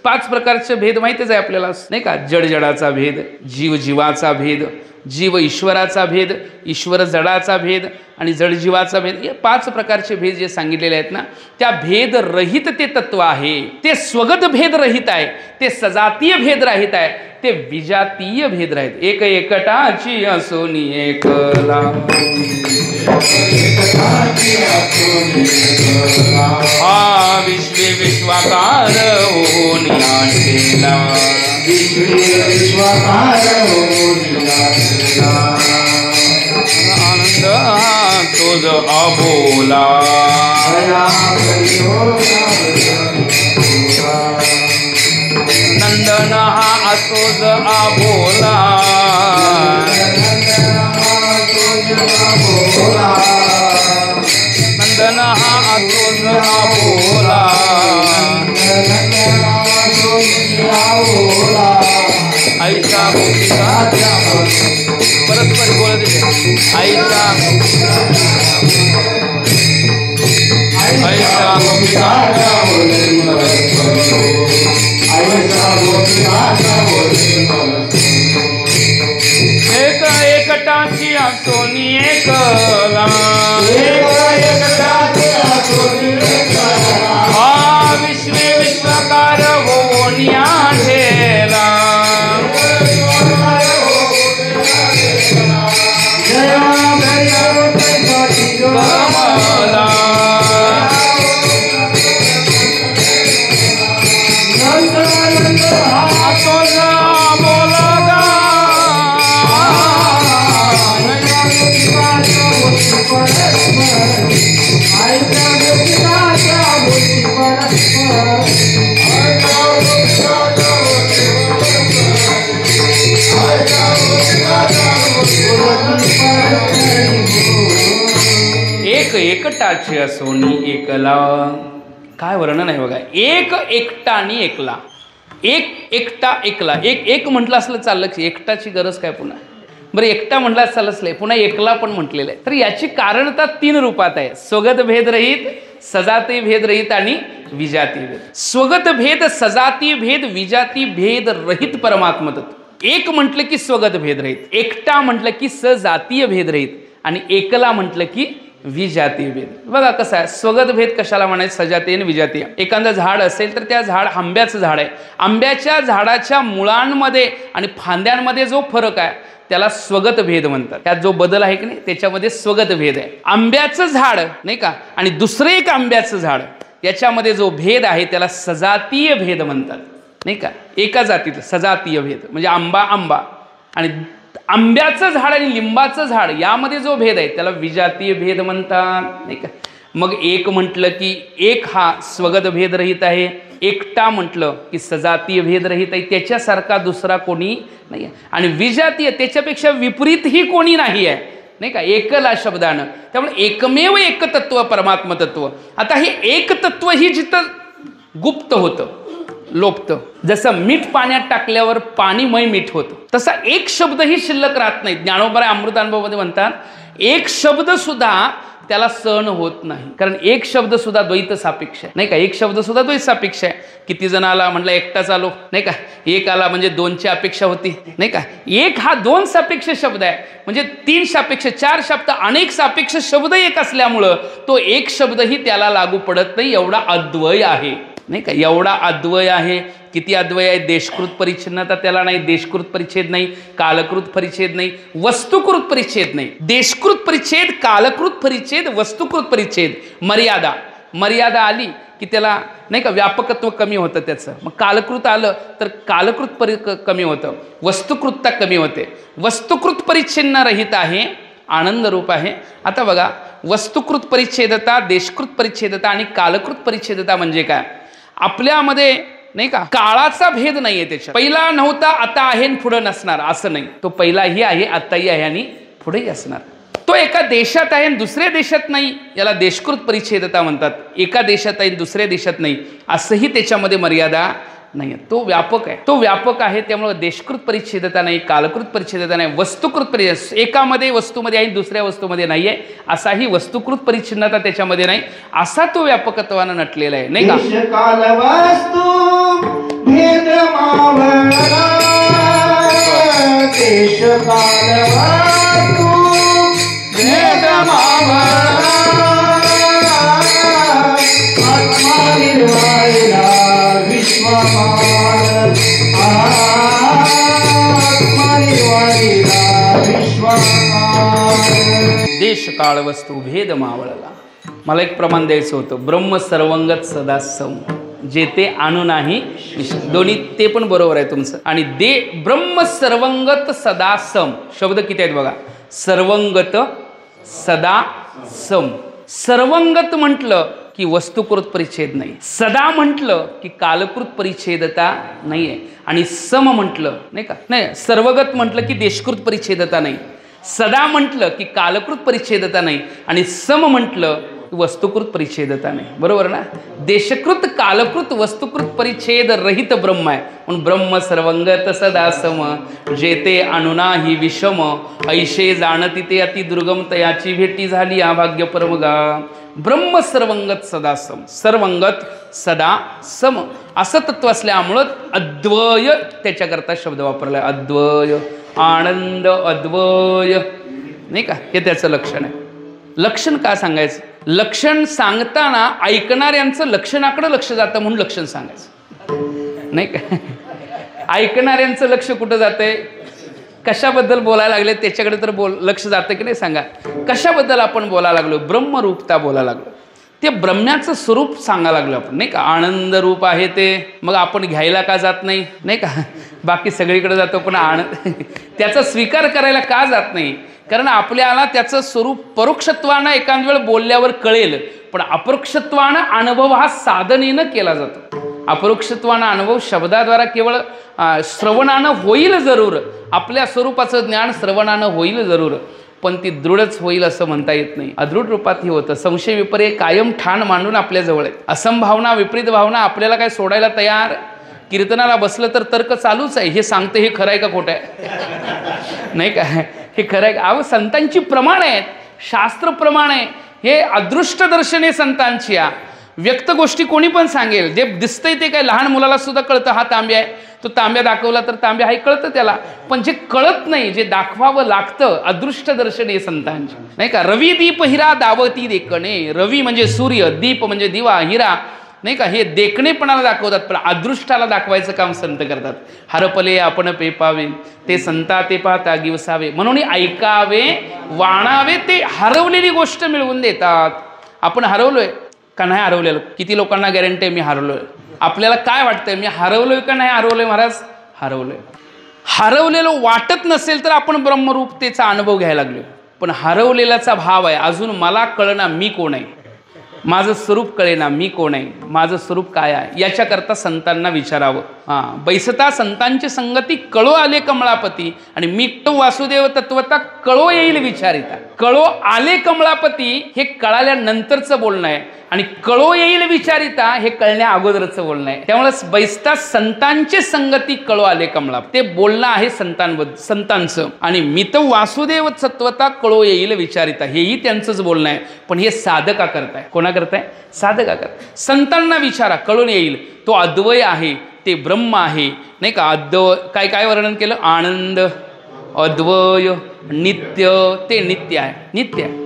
Speaker 1: 5 प्रकारचे भेद माहितीच आहे आपल्याला नाही का. जडजडाचा भेद, जीव जीवाचा भेद, जीव ईश्वराचा भेद, ईश्वर जडाचा भेद आणि जडजीवाचा भेद. हे 5 प्रकारचे भेद जे सांगितलेले आहेत ना, त्या भेदरहित ते तत्व आहे. ते स्वगत भेदरहित आहे, ते सजातीय भेद रहित आहे, ते विजातीय भेद रहित. एक एकटाची असोनी एकला, हा विश्वे विश्वाकार होऊन आठेला, आनंद तोज अबोला, नंदन हा तोज अबोला, नंदन हा तोज अबोला, आईचा परस्पर बोलत आईचा एक एकटाची असोनी एकला, हा विश्वे विश्वकार होऊन आठेला, एक एकटाची असोनी एकला. काय वर्णन आहे बघा. एक एकटानी एकला, एक एकटा एकला. एक म्हटलं असलं चाललं की एकटाची गरज काय पुन्हा. बरं एकटा म्हटलं चाललंच नाही, पुन्हा एकला पण म्हटलेलं आहे. तर याची कारणता 3 रूपात आहे. स्वगत भेदरहित, सजाती भेदरहित आणि विजाती भेद. स्वगत भेद, सजाती भेद, विजाती भेद रहित परमात्म तत्व. एक म्हटलं की स्वगत भेदरहित, एकटा म्हटलं की सजातीय भेदरहित आणि एकला म्हटलं की विजातीय भेद. बघा कसं आहे. स्वगत भेद कशाला म्हणायचं, सजातीय आणि विजातीय. एखादं झाड असेल तर त्या झाड आंब्याचं झाड आहे, आंब्याच्या झाडाच्या मुळांमध्ये आणि फांद्यांमध्ये जो फरक आहे त्याला स्वगत भेद म्हणतात. त्यात जो बदल आहे की नाही त्याच्यामध्ये स्वगत भेद आहे. आंब्याचं झाड नाही का आणि दुसरं एक आंब्याचं झाड याच्यामध्ये जो भेद आहे त्याला सजातीय भेद म्हणतात नाही का. एका जातीतलं सजातीय भेद म्हणजे आंबा आंबा, आणि आंब्याचं झाड आणि लिंबाचं झाड यामध्ये जो भेद आहे त्याला विजातीय भेद म्हणतात नाही का. मग एक म्हटलं की एक हा स्वगत भेद रहित आहे, एकटा म्हटलं की सजातीय भेद रहित आहे, त्याच्यासारखा दुसरा कोणी नाही आहे. आणि विजातीय त्याच्यापेक्षा विपरीतही कोणी नाही आहे नाही का एकला शब्दानं. त्यामुळे एकमेव एकतत्व परमात्म तत्व. आता हे एकतत्व ही जिथं गुप्त होतं, लोपतं, जसं मीठ पाण्यात टाकल्यावर पाणीमय मीठ होतं, तसा एक शब्दही शिल्लक राहत नाही. ज्ञानोबा अमृतानुभवामध्ये म्हणतात एक शब्द सुद्धा त्याला सहन होत नाही, कारण एक शब्द सुद्धा द्वैत सापेक्ष आहे नाही का. एक शब्द सुद्धा द्वैत सापेक्ष आहे. किती जण आला म्हटलं एकटाच आलो नाही का, एक आला म्हणजे 2ची अपेक्षा होती नाही का. एक हा 2 सापेक्ष शब्द आहे म्हणजे 3 सापेक्ष 4 शब्द अनेक सापेक्ष शब्द एक असल्यामुळं तो एक शब्दही त्याला लागू पडत नाही. एवढा अद्वय आहे नाही का, एवढा अद्वय आहे. किती अद्वय आहे. देशकृत परिच्छिन्नता त्याला नाही, देशकृत परिच्छेद नाही, कालकृत परिच्छेद नाही, वस्तुकृत परिच्छेद नाही. देशकृत परिच्छेद, कालकृत परिच्छेद, वस्तुकृत परिच्छेद. मर्यादा आली की त्याला नाही का व्यापकत्व कमी होतं त्याचं. मग कालकृत आलं तर कालकृत कमी होतं, वस्तुकृतता कमी होते. वस्तुकृत परिच्छिन्न रहित आहे, आनंद रूप आहे. आता बघा वस्तुकृत परिच्छेदता, देशकृत परिच्छेदता आणि कालकृत परिच्छेदता म्हणजे काय. आपल्यामध्ये नाही का, काळाचा भेद नाहीये त्याच्यात. पहिला नव्हता आता आहे आणि पुढे नसणार असं नाही. तो पहिलाही आहे, आताही आहे आणि पुढेही असणार. तो एका देशात आहे आणि दुसऱ्या देशात नाही, याला देशकृत परिच्छेदता म्हणतात. एका देशात आहे दुसऱ्या देशात नाही असंही त्याच्यामध्ये मर्यादा नाही. तो व्यापक आहे, तो व्यापक आहे. त्यामुळे देशकृत परिच्छेदता नाही, कालकृत परिच्छेदता नाही, वस्तुकृत परिच्छेद एकामध्ये वस्तूमध्ये आहे दुसऱ्या वस्तूमध्ये नाही आहे असाही वस्तुकृत परिच्छिन्नता त्याच्यामध्ये नाही. असा तो व्यापकत्वानं नटलेला आहे, नाही का. देश काळ वस्तू भेद मावळला. मला एक प्रमाण द्यायचं होतं, ब्रह्म सर्वंगत सदा सम, जे ते आणू नाही दोन्ही ते पण बरोबर आहे तुमचं. आणि ब्रह्म सर्वंगत सदा सम शब्द किती आहेत बघा. सर्वंगत सदा सम. सर्वंगत म्हटलं की वस्तुकृत परिच्छेद नाही, सदा म्हटलं की कालकृत परिच्छेदता नाही आहे, आणि सम म्हटलं नाही का, नाही सर्वगत म्हटलं की देशकृत परिच्छेदता नाही, सदा म्हटलं की कालकृत परिच्छेदता नाही, आणि सम म्हटलं वस्तुकृत परिच्छेदता नाही. बरोबर ना. देशकृत कालकृत वस्तुकृत परिच्छेद रहित ब्रह्म आहे म्हणून ब्रह्म सर्वंगत सदा सम, जेते अनुना ही विषम, ऐशे जाणती ते अति दुर्गम, तयाची भेटी झाली अभाग्य परमगा. ब्रह्म सर्वंगत सदा सम, सर्वंगत सदा सम असं तत्व असल्यामुळं अद्वय त्याच्याकरता शब्द वापरलाय. अद्वय, आनंद, अद्वय, नाही का, हे त्याचं लक्षण आहे. लक्षण का सांगायचं, लक्षण सांगताना ऐकणाऱ्यांचं लक्षणाकडे लक्ष जातं म्हणून लक्षण सांगायचं, नाही का. ऐकणाऱ्यांचं लक्ष कुठं जातंय, कशाबद्दल बोलायला लागले त्याच्याकडे तर लक्ष जातं की नाही सांगा. कशाबद्दल आपण बोलायला लागलो, ब्रह्मरूपता बोलायला लागलो, ते ब्रह्म्याचं स्वरूप सांगायला लागलो आपण, नाही का. आनंद रूप आहे ते, मग आपण घ्यायला का जात नाही, नाही का. बाकी सगळीकडे जातो पण आनंद त्याचा स्वीकार करायला का जात नाही, कारण आपल्याला त्याचं स्वरूप परोक्षत्वानं एखाद वेळ बोलल्यावर कळेल, पण अपरोक्षत्वानं अनुभव हा साधनेनं केला जातो. अपरोक्षत्वानं अनुभव शब्दाद्वारा केवळ श्रवणानं होईल जरूर, आपल्या स्वरूपाचं ज्ञान श्रवणानं होईल जरूर, पण ती दृढच होईल असं म्हणता येत नाही. अदृढ रूपातही होतं. संशय विपर्य कायम ठाण मांडून आपल्याजवळ आहे. असंभावना विपरीत भावना आपल्याला काय सोडायला तयार. कीर्तनाला बसलं तर तर्क चालूच आहे, हे सांगते हे खरं आहे का खोटं आहे, नाही का, हे खरं आहे का. अहो संतांची प्रमाण आहेत, शास्त्र प्रमाण आहे, हे अदृष्ट दर्शने संतांची. व्यक्त गोष्टी कोणी पण सांगेल, जे दिसतंय ते काय लहान मुलाला सुद्धा कळतं, हा तांब्या आहे, तो तांब्या दाखवला तर तांब्या आहे कळतं त्याला, पण जे कळत नाही जे दाखवावं लागतं अदृष्ट दर्शने संतांची, नाही का. रवी दीप हिरा दावती देखणे, रवी म्हणजे सूर्य, दीप म्हणजे दिवा, हिरा, नाही का, हे देखणेपणाला दाखवतात, पण अदृष्टाला दाखवायचं काम संत करतात. हरपले आपण पेपावे ते संता ते पाहता गिवसावे, म्हणून ऐकावे वाणावे, ते हरवलेली गोष्ट मिळवून देतात. आपण हरवलोय का नाही हरवलेलं, किती लोकांना गॅरंटी आहे मी हरवलोय. आपल्याला काय वाटतंय, मी हरवलोय का नाही हरवलोय महाराज, हरवलोय. हरवलेलं वाटत नसेल तर आपण ब्रह्मरूपतेचा अनुभव घ्यायला लागलो, पण हरवलेल्याचा भाव आहे अजून मला कळना मी कोण आहे, माझं स्वरूप कळेना मी कोण आहे, माझं स्वरूप काय आहे, याच्याकरता संतांना विचारावं. बैसता संतांची संगती कळो आले कमळापती, आणि मी वासुदेव तत्वता कळो येईल विचारिता. कळो आले कमळापती हे कळाल्यानंतरचं बोलणं आहे, आणि कळो येईल विचारिता हे कळण्या अगोदरचं बोलणं आहे. त्यामुळे बैसता संतांची संगती कळो आले कमळा, ते बोलणं आहे संतांचं, आणि मी तर वासुदेव तत्वता कळो येईल विचारिता हेही त्यांचंच बोलणं आहे. पण हे साधका करताय, कोणा करताय, साधका करताय. संतांना विचारा कळून येईल, तो अद्वय आहे, ते ब्रह्म आहे, नाही का. काय काय वर्णन केलं, आनंद, अद्वय, नित्य, ते नित्य आहे, नित्य आहे.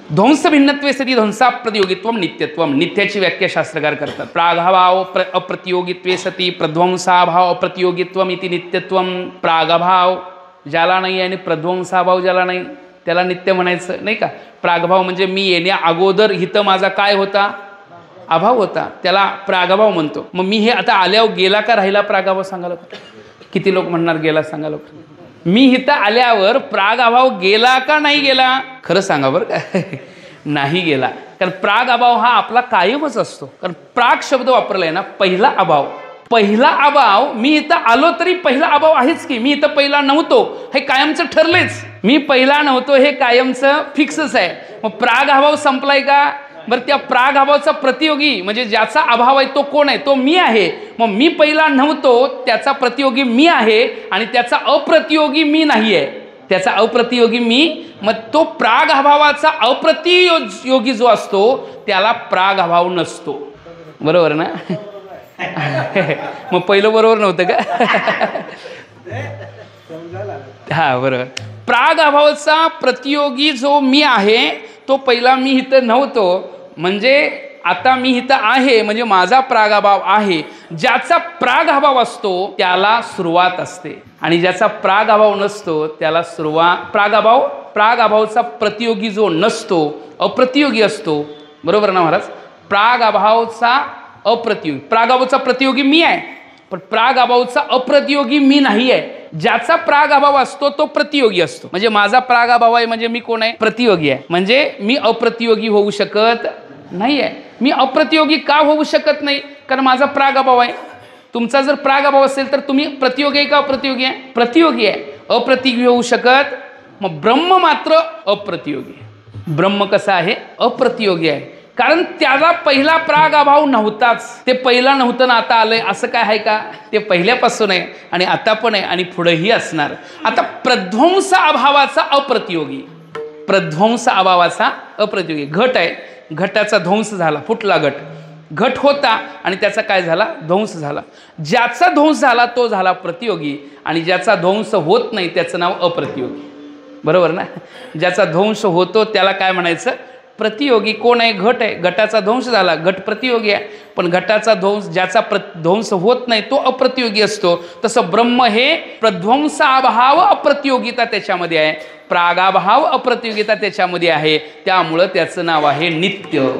Speaker 1: ध्वंस भिन्नत्वे सती ध्वंसा प्रतियोगित्व नित्यत्व, नित्याची व्याख्या शास्त्रकार करतात. प्रागभाव अप्रतियोगित्वे सती प्रध्वंसाभाव अप्रतियोगित्व इति नित्यत्व. प्रागभाव ज्याला नाही आणि प्रध्वंसाभाव ज्याला नाही त्याला नित्य म्हणायचं, नाही का. प्रागभाव म्हणजे मी येण्या अगोदर हिथं माझा काय होता, अभाव होता, त्याला प्रागभाव म्हणतो. मग मी हे आता आल्यावर गेला का राहिला प्रागभाव सांगा लोक, किती लोक म्हणणार गेला सांगा लोक. मी इथं आल्यावर प्राग अभाव गेला का नाही गेला, खरं सांगा बरं का. नाही गेला. कारण प्राग अभाव हा आपला कायमच असतो. कारण प्राग शब्द वापरलाय ना, पहिला अभाव. पहिला अभाव, मी इथं आलो तरी पहिला अभाव आहेच की. मी इथं पहिला नव्हतो हे कायमचं ठरलेच. मी पहिला नव्हतो हे कायमचं फिक्सच आहे. मग प्राग अभाव संपलाय का? बरं, त्या प्राग अभावाचा प्रतियोगी म्हणजे ज्याचा अभाव आहे तो कोण आहे? तो मी आहे. मग मी पहिला नव्हतो त्याचा प्रतियोगी मी आहे आणि त्याचा अप्रतियोगी मी नाही आहे. त्याचा अप्रतियोगी मी. मग तो प्राग अभावाचा अप्रतियोगी जो असतो त्याला प्राग अभाव नसतो. बरोबर ना? मग पहिलं बरोबर नव्हतं का? हा, बरोबर. प्राग अभावाचा प्रतियोगी जो मी आहे तो पहिला मी इथं नव्हतो, म्हणजे आता मी इथं आहे, म्हणजे माझा प्रागभाव आहे. ज्याचा प्रागभाव असतो त्याला सुरुवात असते आणि ज्याचा प्रागभाव नसतो त्याला प्रागभावचा प्रतियोगी जो नसतो अप्रतियोगी असतो. बरोबर ना महाराज? प्रागभावचा अप्रतियोगी, प्रागभावचा प्रतियोगी मी आहे पण प्रागभावचा अप्रतियोगी मी नाही आहे. ज्याचा प्रागभाव असतो तो प्रतियोगी असतो. म्हणजे माझा प्रागभाव आहे म्हणजे मी कोण आहे? प्रतियोगी आहे. म्हणजे मी अप्रतियोगी होऊ शकत नाही आहे. मी अप्रतियोगी का होऊ शकत नाही? कारण माझा प्रागभाव आहे. तुमचा जर प्रागभाव असेल तर तुम्ही प्रतियोगी आहे का अप्रतियोगी आहे? प्रतियोगी आहे. अप्रतियोगी होऊ शकत. मग ब्रह्म मात्र अप्रतियोगी आहे. ब्रह्म कसा आहे? अप्रतियोगी आहे. कारण त्याला पहिला प्रागभाव नव्हताच. ते पहिला नव्हतं ना आता आलंय असं काय आहे का? ते पहिल्यापासून आहे आणि आता पण आहे आणि पुढेही असणार. आता प्रध्वंस अभावाचा अप्रतियोगी, प्रध्वंस अभावाचा अप्रतियोगी घट आहे. घटाचा ध्वंस झाला, फुटला घट. घट होता आणि त्याचा काय झाला? ध्वंस झाला. ज्याचा ध्वंस झाला तो झाला प्रतियोगी आणि ज्याचा ध्वंस होत नाही त्याचं नाव अप्रतियोगी. बरोबर ना? ज्याचा ध्वंस होतो त्याला काय म्हणायचं? प्रतियोगी. कोण आहे? घट आहे. घटाचा ध्वंस झाला, घट प्रतियोगी आहे. पण घटाचा ध्वंस, ज्याचा ध्वंस होत नाही तो अप्रतियोगी असतो. तसं ब्रह्म हे प्रध्वंसाभाव अप्रतियोगिता त्याच्यामध्ये आहे, प्रागाभाव अप्रतियोगिता त्याच्यामध्ये आहे. त्यामुळं त्याचं नाव आहे नित्य.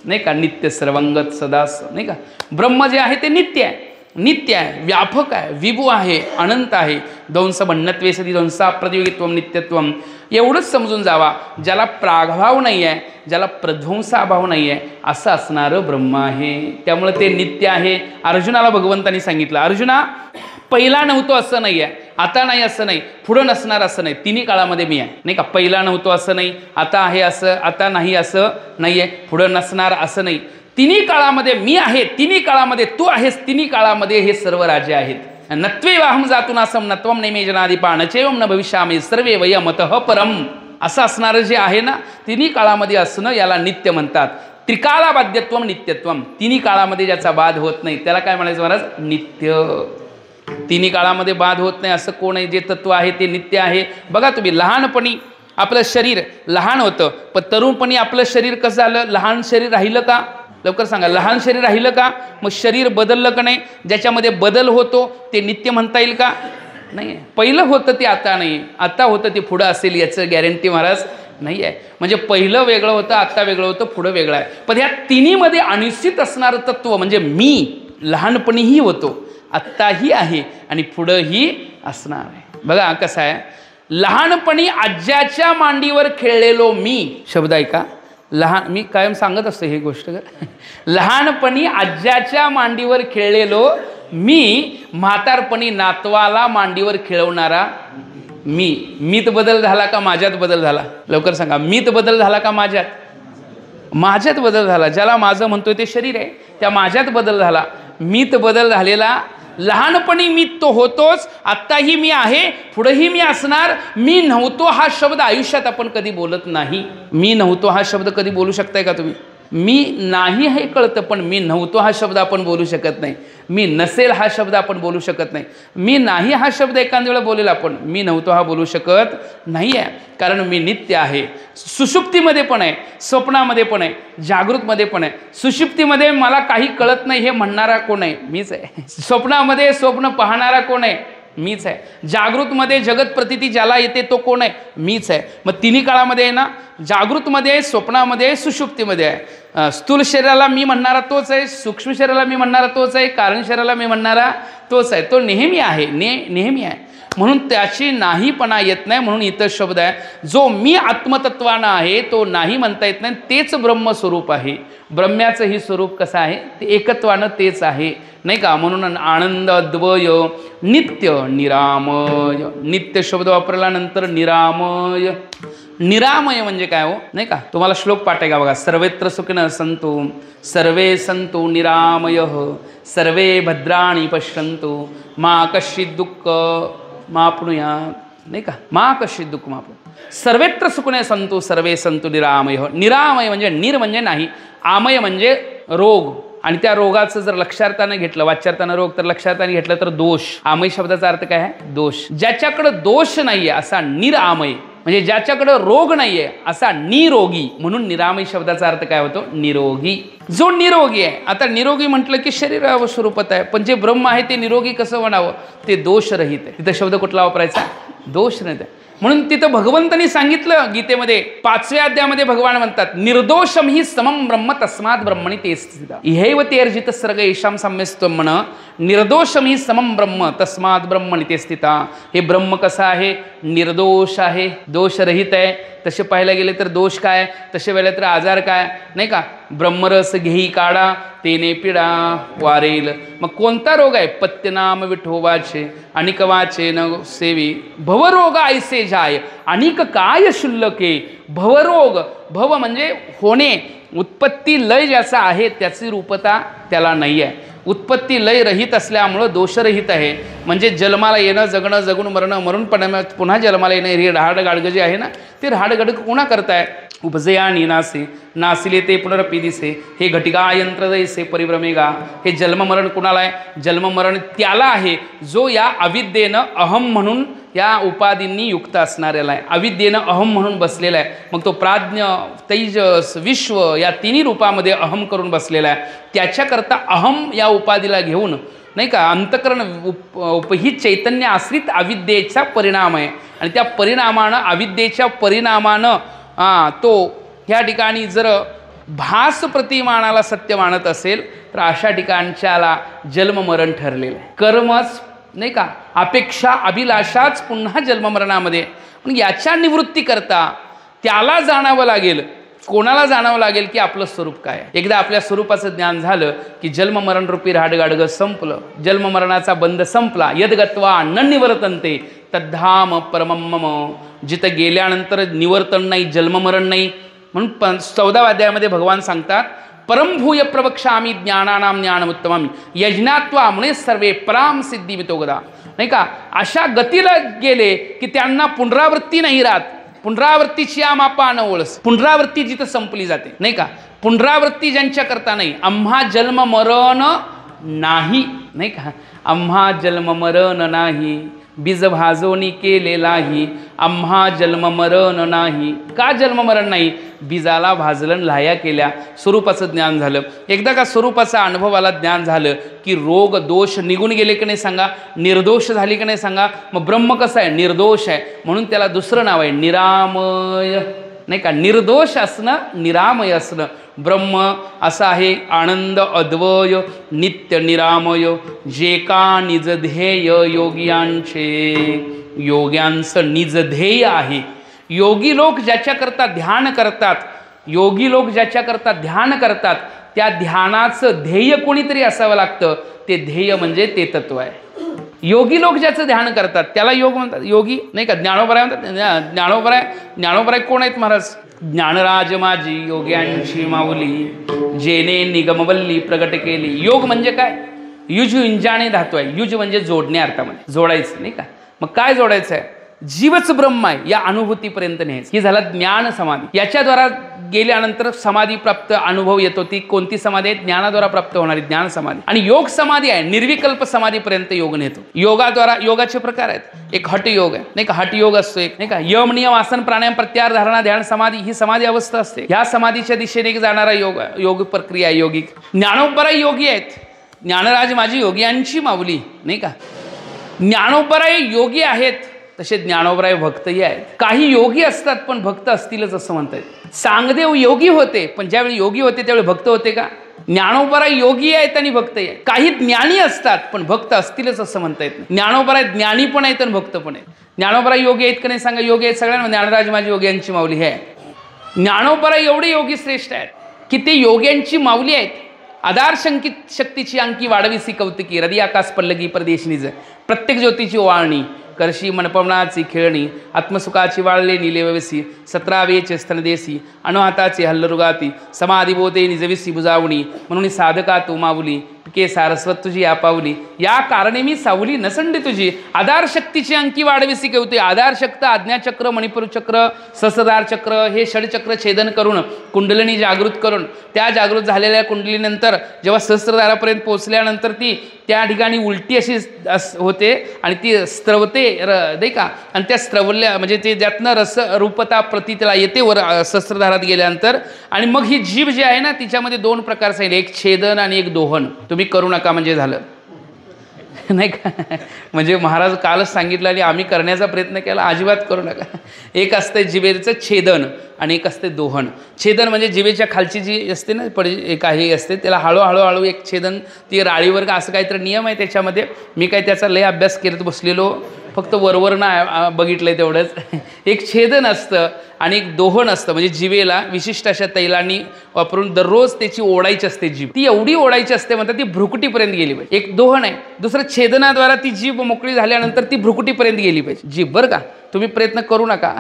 Speaker 1: नाही का? नित्य सर्वंगत सदा, नाही का? ब्रह्म जे आहे ते नित्य आहे, नित्य आहे, व्यापक आहे, विभू आहे, अनंत आहे. ध्वंस भन्नत्वे सती ध्वंसा प्रतियोगित्वम नित्यत्वम. एवढंच समजून जावा. ज्याला प्रागभाव नाही आहे, ज्याला प्रध्वंसाभाव नाही आहे असं असणारं ब्रह्म आहे. त्यामुळे ते नित्य आहे. अर्जुनाला भगवंतांनी सांगितलं, अर्जुना पहिला नव्हतो असं नाही आहे, आता नाही असं नाही, पुढं नसणार असं नाही, तिन्ही काळामध्ये मी आहे. नाही का? पहिला नव्हतो असं नाही, आता आहे असं, आता नाही असं नाही आहे, पुढं नसणार असं नाही. तिन्ही काळामध्ये मी आहे, तिन्ही काळामध्ये तू आहेस, तिन्ही काळामध्ये हे सर्व राजे आहेत. नत्वेवाहम जातुनासम नत्वम नैमेजनादिपान चैवम न भविष्यामि सर्वे वयमतः परम. असं असणारं जे आहे ना तिन्ही काळामध्ये असणं याला नित्य म्हणतात. त्रिकाला बाध्यत्वम नित्यत्वम. तिन्ही काळामध्ये ज्याचा बाध होत नाही त्याला काय म्हणायचं महाराज? नित्य. तिन्ही काळामध्ये बाध होत नाही असं कोण आहे? जे तत्व आहे ते नित्य आहे. बघा तुम्ही, लहानपणी आपलं शरीर लहान होतं पण तरुणपणी आपलं शरीर कसं झालं? लहान शरीर राहिलं का? लवकर सांगा. लहान शरीर राहिलं का? मग शरीर बदललं का नाही? ज्याच्यामध्ये बदल होतो ते नित्य म्हणता येईल का? नाही. पहिलं होतं ते आता नाही, आता होतं ते पुढं असेल याचं गॅरंटी महाराज नाही आहे. म्हणजे पहिलं वेगळं होतं, आता वेगळं होतं, पुढं वेगळं आहे. पण ह्या तिन्हीमध्ये अनिश्चित असणारं तत्व म्हणजे मी लहानपणीही होतो, आत्ताही आहे आणि पुढंही असणार आहे. बघा कसं आहे, लहानपणी आज्याच्या मांडीवर खेळलेलो मी. शब्द आहे का? लहान, मी कायम सांगत असतो ही गोष्ट. लहानपणी आज्याच्या मांडीवर खेळलेलो मी, म्हातारपणी नातवाला मांडीवर खेळवणारा मी. मीत बदल झाला का माझ्यात बदल झाला? लवकर सांगा. मीत बदल झाला का माझ्यात? माझ्यात बदल झाला. ज्याला माझं म्हणतोय ते शरीर आहे, त्या माझ्यात बदल झाला. मीत बदल झालेला. लहानपणी मी तो होतोच, आत्ताही मी आहे, पुढेही मी असणार. मी नव्हतो हा शब्द आयुष्यात आपण कधी बोलत नाही. मी नव्हतो हा शब्द कधी बोलू शकताय का तुम्ही? मी नाही हे कळतं पण मी नव्हतो हा शब्द आपण बोलू शकत नाही. मी नसेल हा शब्द आपण बोलू शकत नाही. मी नाही हा शब्द एखाद्या वेळा बोलेल आपण, मी नव्हतो हा बोलू शकत नाही आहे. कारण मी नित्य आहे. सुषुप्तीमध्ये पण आहे, स्वप्नामध्ये पण आहे, जागृतमध्ये पण आहे. सुषुप्तीमध्ये मला काही कळत नाही हे म्हणणारा कोण आहे? मीच आहे. स्वप्नामध्ये स्वप्न पाहणारा कोण आहे? मीच आहे. जागृतमध्ये जगत प्रतीती ज्याला येते तो कोण आहे? मीच आहे. मग तिन्ही काळामध्ये आहे ना, जागृतमध्ये, स्वप्नामध्ये, सुषुप्तीमध्ये आहे. स्थूल शरीराला मी म्हणणारा तोच आहे, सूक्ष्म शरीराला मी म्हणणारा तोच आहे, कारण शरीराला मी म्हणणारा तोच आहे. तो नेहमी आहे, नेहमी आहे. म्हणून त्याची नाहीपणा येत नाही. म्हणून इतर शब्द आहे, जो मी आत्मतत्वानं आहे तो नाही म्हणता येत नाही. तेच ब्रह्मस्वरूप आहे. ब्रह्म्याचं ही स्वरूप कसं आहे, ते एकत्वानं तेच आहे, नाही का. म्हणून आनंद अद्वय नित्य निरामय, नित्य शब्द वापरल्यानंतर निरामय. निरामय म्हणजे काय हो, नाही का. तुम्हाला श्लोक पाठ आहे का बघा. सर्वेत्र सुखिनः सन्तु सर्वे सन्तु निरामयः सर्वे भद्राणि पश्यन्तु मा कश्चित् दुःख माप्नुयात्, नाही का. मा कश्चित् दुःख माप्नुयात्. सर्वेत्र सुखिनः सन्तु सर्वे सन्तु निरामयः. निरामय म्हणजे निर म्हणजे नाही, आमय म्हणजे रोग. आणि त्या रोगाचं जर लक्षार्थानं घेतलं, वाच्यार्थानं रोग, तर लक्षार्थानं घेतलं तर दोष. आमय शब्दाचा अर्थ काय आहे, दोष. ज्याच्याकडे दोष नाहीये असा निरामय, म्हणजे ज्याच्याकडे रोग नाहीये असा निरोगी. म्हणून निरामय शब्दाचा अर्थ काय होतो, निरोगी. जो निरोगी आहे, आता निरोगी म्हटलं की शरीर स्वरूपात आहे, पण जे ब्रह्म आहे ते निरोगी कसं म्हणावं, ते दोषरहित आहे. तिथं शब्द कुठला वापरायचा, दोषरहित आहे. म्हणून तिथं भगवंतांनी सांगितलं गीतेमध्ये 5व्या अध्यायामध्ये भगवान म्हणतात, निर्दोषम ही समम ब्रह्म तस्मात् ब्रह्मणी ते स्थिता इहैव ते अर्जित सर्ग येषां साम्यस्त्वं म्हण. निर्दोषम ही समम ब्रह्म तस्मात् ब्रह्मणी ते स्थिता. हे ब्रह्म कसं आहे, निर्दोष आहे, दोषरहित आहे. तसे पाहायला गेले तर दोष काय, तसे वेळेला तर आजार काय, नाही का. ब्रह्मरस घेई काढा तेने पिडा वारेल. मग कोणता रोग आहे, पत्यनाम विठोबाचे अनिक वाचे न सेवी भवरोग ऐसे जाय अनिक काय शुल्लके. भवरोग, भव म्हणजे होणे, उत्पत्ती लय ज्याचा आहे त्याची रूपता त्याला नाही आहे. उत्पत्ती लय रहित असल्यामुळं दोषरहित आहे. म्हणजे जन्माला येणं, जगणं, जगून मरणं, मरून पडणं, पुन्हा जन्माला येणं, हे राहाडगाडगं जे आहे ना, ते राहाडगाडग कोणा करताय. उपजया निनासे नासिले ते पुनरपी दिसे हे घटिका यंत्र दैसे परिभ्रमेगा. हे जन्ममरण कुणाला आहे, जन्ममरण त्याला आहे जो या अविद्येनं अहम म्हणून या उपाधींनी युक्त असणाऱ्याला आहे. अविद्येनं अहम म्हणून बसलेला आहे. मग तो प्राज्ञ, तेजस, विश्व या तिन्ही रूपामध्ये अहम करून बसलेला आहे. त्याच्याकरता अहम या उपाधीला घेऊन, नाही का, अंतकरण ही चैतन्य आश्रित अविद्येचा परिणाम आहे. आणि त्या परिणामानं, अविद्येच्या परिणामानं तो ह्या ठिकाणी जर भास प्रतिमानाला सत्य मानत असेल तर अशा ठिकाणच्याला जन्ममरण ठरलेलं आहे. कर्मच, नाही का, अपेक्षा अभिलाषाच पुन्हा जन्ममरणामध्ये. पण याच्या निवृत्ती करता त्याला जाणावं लागेल. कोणाला जाणावं लागेल की आपलं स्वरूप काय. एकदा आपल्या स्वरूपाचं ज्ञान झालं की जन्ममरण रूपी राहाडगाडगं संपलं, जन्ममरणाचा बंध संपला. यद्गत्वा न निवर्तन्ते तद्धाम परमं मम. जिथं गेल्यानंतर निवर्तन नाही, जन्ममरण नाही. म्हणून 14व्या अध्यायामध्ये भगवान सांगतात, परमभूय प्रवक्ष्यामि ज्ञानानां ज्ञानमुत्तमं यज्ञात्वा मुने सर्वे पराम सिद्धिमितो गदा. नाही का, अशा गतीला गेले की त्यांना पुनरावृत्ती नाही राहत. पुनरावृत्तीची मापा न ओळस. पुनरावृत्ती जिथं संपली जाते, नाही का. पुनरावृत्ती ज्यांच्या करता नाही, आम्हा जन्म मरण नाही, नाही का. आम्हा जन्म मरण नाही, बीज भाजोनी केलेलाही आम्हा जन्म मरण नाही. का जन्म मरण नाही, बीजाला भाजलन लाह्या केल्या. स्वरूपाचं ज्ञान झालं. एकदा का स्वरूपाचा अनुभवाला ज्ञान झालं की रोग दोष निघून गेले की नाही सांगा, निर्दोष झाली की नाही सांगा. मग ब्रह्म कसं आहे, निर्दोष आहे. म्हणून त्याला दुसरं नाव आहे निरामय, नाही का. निर्दोष असणं, निरामय असणं. ब्रह्म असं आहे आनंद अद्वय नित्य निरामय. जे का निज ध्येय योगियांचे, योग्यांचं निज ध्येय आहे. योगी लोक ज्याच्याकरता ध्यान करतात, योगी लोक ज्याच्याकरता ध्यान करतात, त्या ध्यानाचं ध्येय कोणीतरी असावं लागतं. ते ध्येय म्हणजे ते तत्व आहे. योगी लोक ज्याचं ध्यान करतात त्याला योग म्हणतात, योगी, नाही का. ज्ञानोबराय म्हणतात. ज्ञानोबराय कोण आहेत महाराज, ज्ञानराज माझी योग्यांची माऊली जेने निगमवल्ली प्रगट केली. योग म्हणजे काय, युज युंजाने धातू आहे. युज म्हणजे जोडणे, अर्थामध्ये जोडायचं, नाही का. मग काय जोडायचं आहे, जीवच ब्रह्म आहे या अनुभूतीपर्यंत न्यायचं. ही झाला ज्ञान समाधी. याच्याद्वारा गेल्यानंतर समाधी प्राप्त अनुभव येतो. ती कोणती समाधी आहे, ज्ञानाद्वारा प्राप्त होणारी ज्ञान समाधी. आणि योग समाधी आहे, निर्विकल्प समाधीपर्यंत योग नेतो. योगाद्वारा, योगाचे प्रकार आहेत. एक हट योग आहे, नाही का. हट योग असतो एक, नाही का. यम नियम आसन प्राणायाम प्रत्याहार धारणा ध्यान समाधी ही समाधी अवस्था असते. ह्या समाधीच्या दिशेने जाणारा योग, योग प्रक्रिया योगिक. ज्ञानोबराय योगी आहेत. ज्ञानराज माझी योग्यांची माऊली, नाही का. ज्ञानोबराय योगी आहेत, तसे ज्ञानोबराय भक्तही आहेत. काही योगी असतात पण भक्त असतीलच असं म्हणतात. सांगदेव योगी होते, पण ज्यावेळी योगी होते त्यावेळी भक्त होते का, ज्ञानोबा योगी आहेत आणि भक्त आहेत. काही ज्ञानी असतात पण भक्त असतीलच असं म्हणता येत नाही. ज्ञानोबा ज्ञानी पण आहेत आणि भक्त पण आहेत. ज्ञानोबा योगी आहेत का नाही सांगा? योगी आहेत सगळ्यांना. ज्ञानराज माझी योग्यांची माऊली आहे. ज्ञानोबा एवढे योगी श्रेष्ठ आहेत की ते योग्यांची माऊली आहेत. आधार शक्तीची अंकी वाढविसी कौतुकी, हृदय आकाश पल्लगी परदेशिनीज, प्रत्येक ज्योतीची ओवाळणी, करशी मनपवनाची खेळणी, आत्मसुखाची वाळले निलेवसी, 17वेचे स्तनदेसी, अणुहाताचे हल्लरुगाती, समाधिबोधे निजविसी बुजावणी, म्हणून साधका तू माऊली, के सारस्वत तुझी या पावली, या कारणे मी सावली नसंडी तुझी. आधार शक्तीची अंकी वाढविसी कवते. आधार शक्त, आज्ञाचक्र, मणिपूर चक्र, सहस्रधार चक्र हे षडचक्र छेदन करून कुंडलिनी जागृत करून त्या जागृत झालेल्या कुंडलीनंतर जेव्हा सहस्रधारापर्यंत पोहोचल्यानंतर ती त्या ठिकाणी उलटी अशी होते आणि ती स्त्रवते नाही का. आणि त्या स्त्रवल्या म्हणजे ते ज्यातनं रस रूपता प्रतीला येते वर सहस्रधारात गेल्यानंतर. आणि मग ही जीभ जी आहे ना तिच्यामध्ये दोन प्रकार सांगितले, एक छेदन आणि एक दोहन. तुम्ही करू नका म्हणजे झालं नाही का. म्हणजे महाराज कालच सांगितलं आणि आम्ही करण्याचा प्रयत्न केला, अजिबात करू नका. एक असतं जिभेचं छेदन आणि एक असते दोहन. छेदन म्हणजे जिभेच्या खालची जी असते ना काही असते त्याला हळूहळू एक छेदन, ती राळीवर का असं काहीतरी नियम आहे त्याच्यामध्ये. मी काही त्याचा लय अभ्यास करत बसलेलो, फक्त वरवर ना बघितलंय तेवढंच. एक छेदन असतं आणि एक दोहन असतं. म्हणजे जिभेला विशिष्ट अशा तैलांनी वापरून दररोज त्याची ओढायची असते जीभ. ती एवढी ओढायची असते म्हणतात ती भ्रुकुटीपर्यंत गेली पाहिजे. एक दोहन आहे. दुसरं छेदनाद्वारा ती जीभ मोकळी झाल्यानंतर ती भ्रुकुटीपर्यंत गेली पाहिजे जीभ. बरं का, तुम्ही प्रयत्न करू नका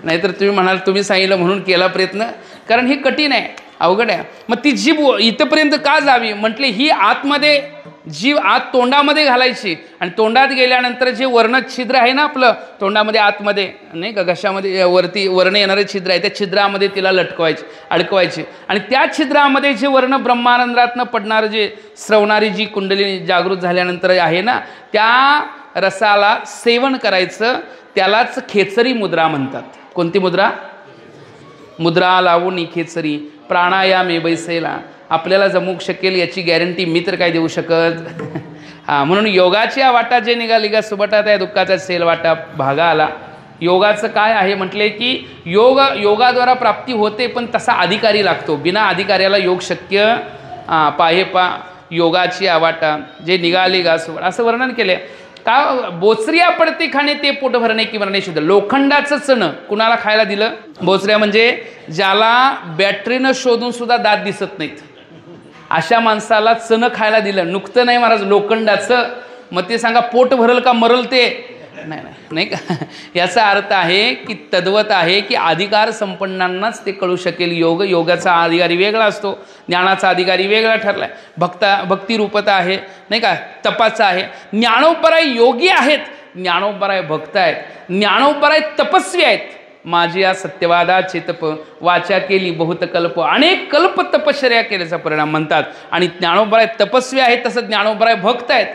Speaker 1: नाहीतर तुम्ही म्हणाल तुम्ही सांगितलं म्हणून केला प्रयत्न, कारण हे कठीण आहे, अवघड आहे. मग ती जीभ इथंपर्यंत का जावी म्हटले, ही आतमध्ये जीभ आत तोंडामध्ये घालायची आणि तोंडात गेल्यानंतर जे वर्ण छिद्र आहे ना आपलं तोंडामध्ये आतमध्ये नाही का, घशामध्ये वरती वर्ण येणारे छिद्र आहे त्या छिद्रामध्ये तिला अडकवायची आणि त्या छिद्रामध्ये जे वर्ण ब्रह्मानंदातनं पडणारं जे श्रवणारी जी कुंडली जागृत झाल्यानंतर आहे ना त्या रसाला सेवन करायचं. त्यालाच खेचरी मुद्रा म्हणतात. कोणती मुद्रा? मुद्रा लावून खेचरी प्राणायामे बैसेला. आपल्याला जमू शकेल याची गॅरंटी मी तर काय देऊ शकत. म्हणून योगाच्या वाटा जे निघाली का सुबटात आहे दुःखाचा सेल वाटा भागा आला. योगाचं काय आहे म्हटले की योगाद्वारा प्राप्ती होते पण तसा अधिकारी लागतो. बिना अधिकाऱ्याला योग शक्य पाहे पा योगाची आवाटा जे निघाली गा सुबट असं वर्णन केले. का बोचरिया पडते खाणे ते पोट भरणे की मरणे शुद्ध. लोखंडाचं चणं कुणाला खायला दिलं? बोचऱ्या म्हणजे ज्याला बॅटरीनं शोधून सुद्धा दात दिसत नाहीत अशा माणसाला चणं खायला दिलं. नुकतं नाही महाराज, लोखंडाचं. मग ते सांगा पोट भरल का मरल ते नाही का. याचा अर्थ आहे की तद्वत आहे की अधिकार संपन्नांनाच ते कळू शकेल. योगाचा अधिकारी वेगळा असतो, ज्ञानाचा अधिकारी वेगळा ठरला आहे. भक्तिरूपता आहे नाही का, तपाचा आहे. ज्ञानोबराय योगी आहेत, ज्ञानोबराय भक्त आहेत, ज्ञानोबराय तपस्वी आहेत. माझी या सत्यवादाचे तप वाचा केली बहुत कल्प, अनेक कल्प तपश्चर्या केल्याचा परिणाम म्हणतात. आणि ज्ञानोबराय तपस्वी आहेत तसं ज्ञानोबराय भक्त आहेत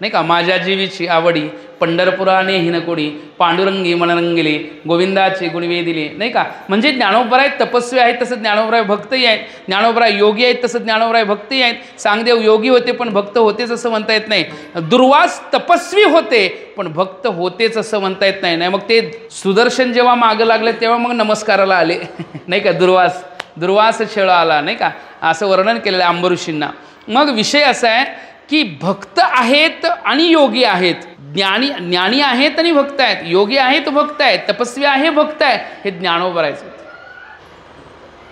Speaker 1: नाही का. माझ्या जीवीची आवडी पंढरपुराने हिनकोडी, पांडुरंगी मनरंगिले, गोविंदाचे गुणवे दिले नाही का. म्हणजे ज्ञानोबराय तपस्वी आहेत तसं ज्ञानोबराय भक्तही आहेत. ज्ञानोबराय योगी आहेत तसं ज्ञानोबराय भक्तही आहेत. सांगदेव योगी होते पण भक्त होतेच असं म्हणता येत नाही. दुर्वास तपस्वी होते पण भक्त होतेच असं म्हणता येत नाही. मग ते सुदर्शन जेव्हा मागं लागले तेव्हा मग नमस्काराला आले नाही का. दुर्वास छळ आला नाही का, असं वर्णन केलेलं आहे अंबऋषींना. मग विषय असा आहे की भक्त आहेत आणि योगी आहेत. ज्ञानी आहेत आणि भक्त आहेत, योगी आहेत भक्त आहेत, तपस्वी आहे भक्त आहे. हे ज्ञानोबरायचं.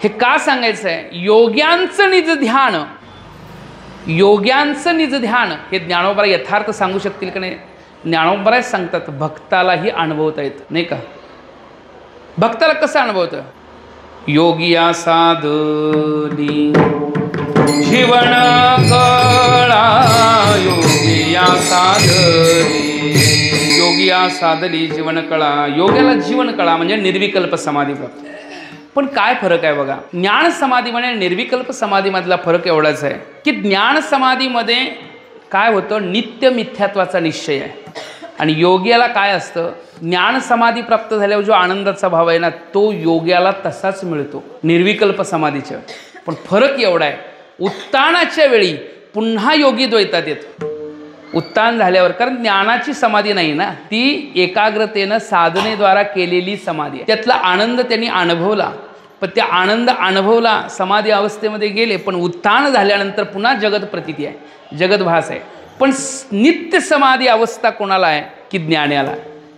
Speaker 1: हे का सांगायचं आहे? योग्यांचं निज ध्यान हे ज्ञानोबराय यथार्थ सांगू शकतील का नाही? ज्ञानोबराय सांगतात भक्तालाही अनुभवता येत नाही का. भक्ताला कसं अनुभवतं? योगिया साधली जीवन कळा, योगिया साधली जीवन कळा. योग्याला जीवन कळा म्हणजे निर्विकल्प समाधी प्राप्त. पण काय फरक आहे बघा. ज्ञान समाधी म्हणजे निर्विकल्प समाधीमधला फरक एवढाच आहे की ज्ञान समाधीमध्ये काय होतं, नित्य मिथ्यात्वाचा निश्चय आहे. आणि योग्याला काय असतं, ज्ञान समाधी प्राप्त झाल्यावर जो आनंदाचा भाव आहे ना तो योग्याला तसाच मिळतो निर्विकल्प समाधीच्या. पण फरक एवढा आहे, उत्तानाच्या वेळी पुन्हा योगी द्वैतात येतो. उत्तान झाल्यावर, कारण ज्ञानाची समाधी नाही ना, ती एकाग्रतेनं साधनेद्वारा केलेली समाधी आहे. त्यातला आनंद त्यांनी अनुभवला. पण ते आनंद अनुभवला, समाधी अवस्थेमध्ये गेले, पण उत्थान झाल्यानंतर पुन्हा जगत प्रतीती आहे, जगतभास आहे. पण नित्य समाधी अवस्था कोणाला आहे? की ज्ञानाला,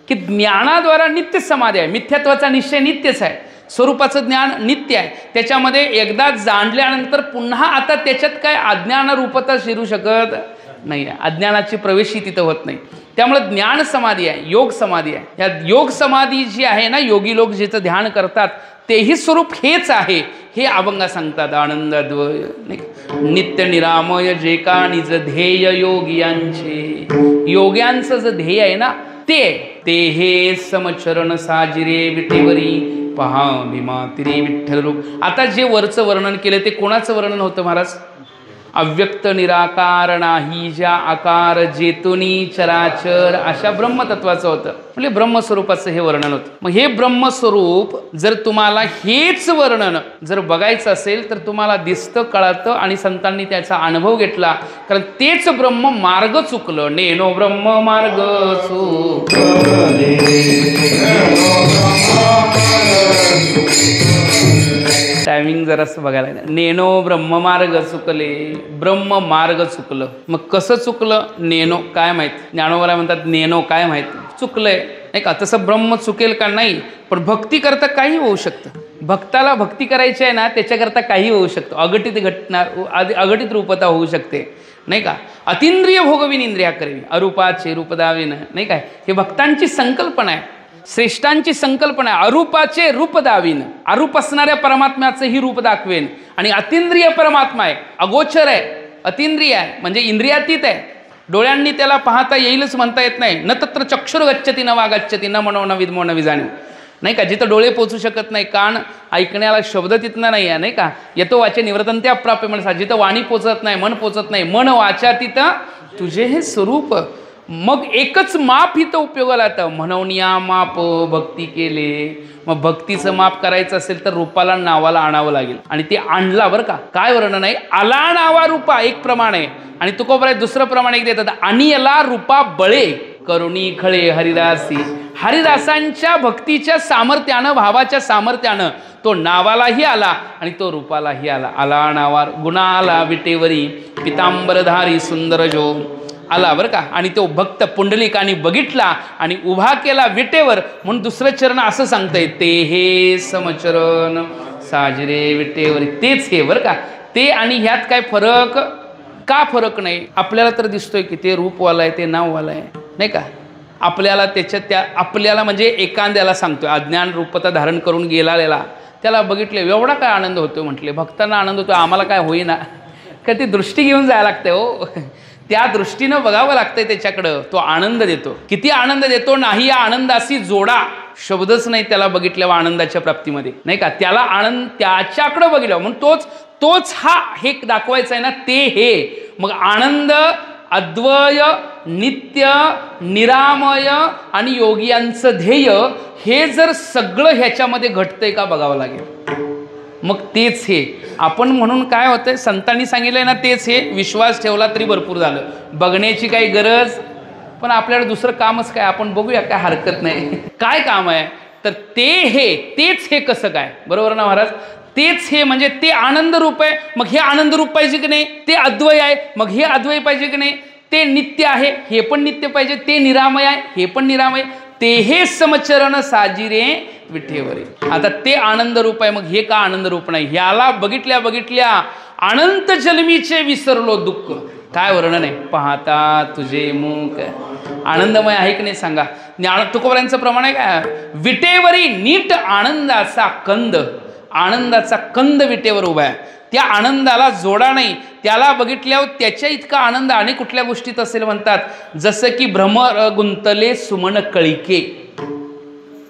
Speaker 1: की ज्ञानाद्वारा नित्य समाधी आहे. मिथ्यात्वाचा निश्चय नित्यच आहे, स्वरूपाचं ज्ञान नित्य आहे. त्याच्यामध्ये एकदा जाणल्यानंतर पुन्हा आता त्याच्यात काय अज्ञान रूपता शिरू शकत नाही आहे, अज्ञानाची प्रवेशी तिथं होत नाही. त्यामुळे ज्ञान समाधी आहे, योग समाधी आहे. या योग समाधी जी आहे ना, योगी लोक जिचं ध्यान करतात तेही स्वरूप हेच आहे, हे अभंगा सांगतात. आनंदद्वय नित्य निरामय जे का निज ध्येय योगियांचे, योग्यांचं जे ध्येय आहे ना ते हे समचरण साजिरे विटेवरी पहा भीमा तिरी विठ्ठल रूप. आता जे वरचं वर्णन केलं ते कोणाचं वर्णन होतं महाराज? अव्यक्त निराकार नाही ज्या आकार जेतुनी चराचर, अशा ब्रह्मतत्वाचं होतं. म्हणजे ब्रह्मस्वरूपाचं हे वर्णन होतं. मग हे ब्रह्मस्वरूप जर तुम्हाला हेच वर्णन जर बघायचं असेल तर तुम्हाला दिसतं, कळतं आणि संतांनी त्याचा अनुभव घेतला. कारण तेच ब्रह्म मार्ग चुकलं, नेनो ब्रह्म मार्ग चुकले. टायमिंग जरासं बघायला लागलं. नेनो ब्रह्म मार्ग चुकले, ब्रह्म मार्ग चुकलं. मग कसं चुकलं? नेनो काय माहीत, ज्ञानोबा म्हणतात नेनो काय माहीत, चुकलंय नाही का. तसं ब्रह्म चुकेल का? नाही. पण भक्ती करता काही होऊ शकतं. भक्ताला भक्ती करायची आहे ना, त्याच्याकरता काही होऊ शकतं. अघटित घटना, अघटित रूपता होऊ शकते नाही का. अतिंद्रिय भोगविन इंद्रिया करेन, अरूपाचे रूप दावेन नाही काय. हे भक्तांची संकल्पना आहे, श्रेष्ठांची संकल्पना आहे. अरूपाचे रूप दावीन, अरूप असणाऱ्या परमात्म्याचंही रूप दाखवेन. आणि अतिंद्रिय परमात्मा आहे, अगोचर आहे, अतिंद्रिय आहे म्हणजे इंद्रियातीत आहे. डोळ्यांनी त्याला पाहता येईलच म्हणता येत नाही. न तत्र चक्षुर गच्छती न वागच्छती न मनो न विद्मो न विजाणीव नाही का. जिथं डोळे पोचू शकत नाही, कान ऐकण्याला शब्द तिथनं नाही आहे नाही का. येतो वाचे निवर्तन्ते अप्राप्य म्हणसा, जिथं वाणी पोचत नाही, मन पोचत नाही, मन वाचा तिथं तुझे हे स्वरूप. मग एकच माप इथं उपयोगाला येतं, म्हणूनिया माप भक्ती केले. मग भक्तीचं माप करायचं असेल तर रूपाला नावाला आणावं लागेल. आणि ते आणला बरं का. काय वर्णन आहे? आला नावा रूपा एक प्रमाण आहे, आणि तुकोबराय दुसरं प्रमाण एक देतात, आणि याला रूपा बळे करुणी खळे हरिदासी. हरिदासांच्या भक्तीच्या सामर्थ्यानं, भावाच्या सामर्थ्यानं तो नावालाही आला आणि तो रूपालाही आला. आला नावार गुणाला विटेवरी पितांबरधारी सुंदर जो आला बरं का. आणि तो भक्त पुंडलिकाने बघितला आणि उभा केला विटेवर. म्हणून दुसरं चरण असं सांगतंय, ते हे समचरण साजरे विटेवरी. तेच हे बरं का. ते आणि ह्यात काय फरक? का फरक नाही? आपल्याला तर दिसतोय की ते रूपवाला आहे, ते नाववाला आहे नाही का. आपल्याला त्याच्यात त्या आपल्याला म्हणजे एखाद्याला सांगतोय, अज्ञान रूपता धारण करून गेलेला त्याला बघितले एवढा काय आनंद होतो म्हटले. भक्तांना आनंद होतो, आम्हाला काय होईना का. ती दृष्टी घेऊन जायला लागते हो, त्या दृष्टीनं बघावं लागतंय त्याच्याकडं. तो आनंद देतो, किती आनंद देतो. नाही या आनंदाशी जोडा शब्दच नाही त्याला बघितल्यावर आनंदाच्या प्राप्तीमध्ये नाही का. त्याला आनंद त्याच्याकडं बघितलं म्हणून तोच हा हे दाखवायचा आहे ना, ते हे. मग आनंद अद्वय नित्य निरामय आणि योगियांचं ध्येय हे जर सगळं ह्याच्यामध्ये घटतंय का बघावं लागेल. मग तेच हे आपण म्हणून काय होतंय, संतांनी सांगितलंय ना तेच हे. विश्वास ठेवला तरी भरपूर झालं, बघण्याची काही गरज. पण आपल्याला दुसरं कामच काय, आपण बघूया काय हरकत नाही. काय काम आहे तर ते हे, तेच हे कसं काय, बरोबर ना महाराज. तेच हे म्हणजे ते आनंद रूप आहे, मग हे आनंद रूप पाहिजे की नाही. ते अद्वय आहे, मग हे अद्वय पाहिजे की नाही. ते नित्य आहे, हे पण नित्य पाहिजे. ते निरामय आहे, हे पण निरामय. ते हे समचरण साजिरे विठेवरी. आता ते आनंद रूप आहे, मग हे का आनंद रूप नाही. ह्याला बघितल्या बघितल्या अनंत जन्मीचे विसरलो दुःख. काय वर्णन आहे, पाहता तुझे मुख. आनंदमय आहे की नाही सांगा. तुकोबरायांचं प्रमाण आहे काय, विटेवरी नीट आनंदाचा कंद. आनंदाचा कंद विटेवर उभा आहे. त्या आनंदाला जोडा नाही. त्याला बघितल्यावर त्याच्या इतका आनंद आणि कुठल्या गोष्टीत असेल म्हणतात. जसं की भ्रमर गुंतले सुमन कळिके.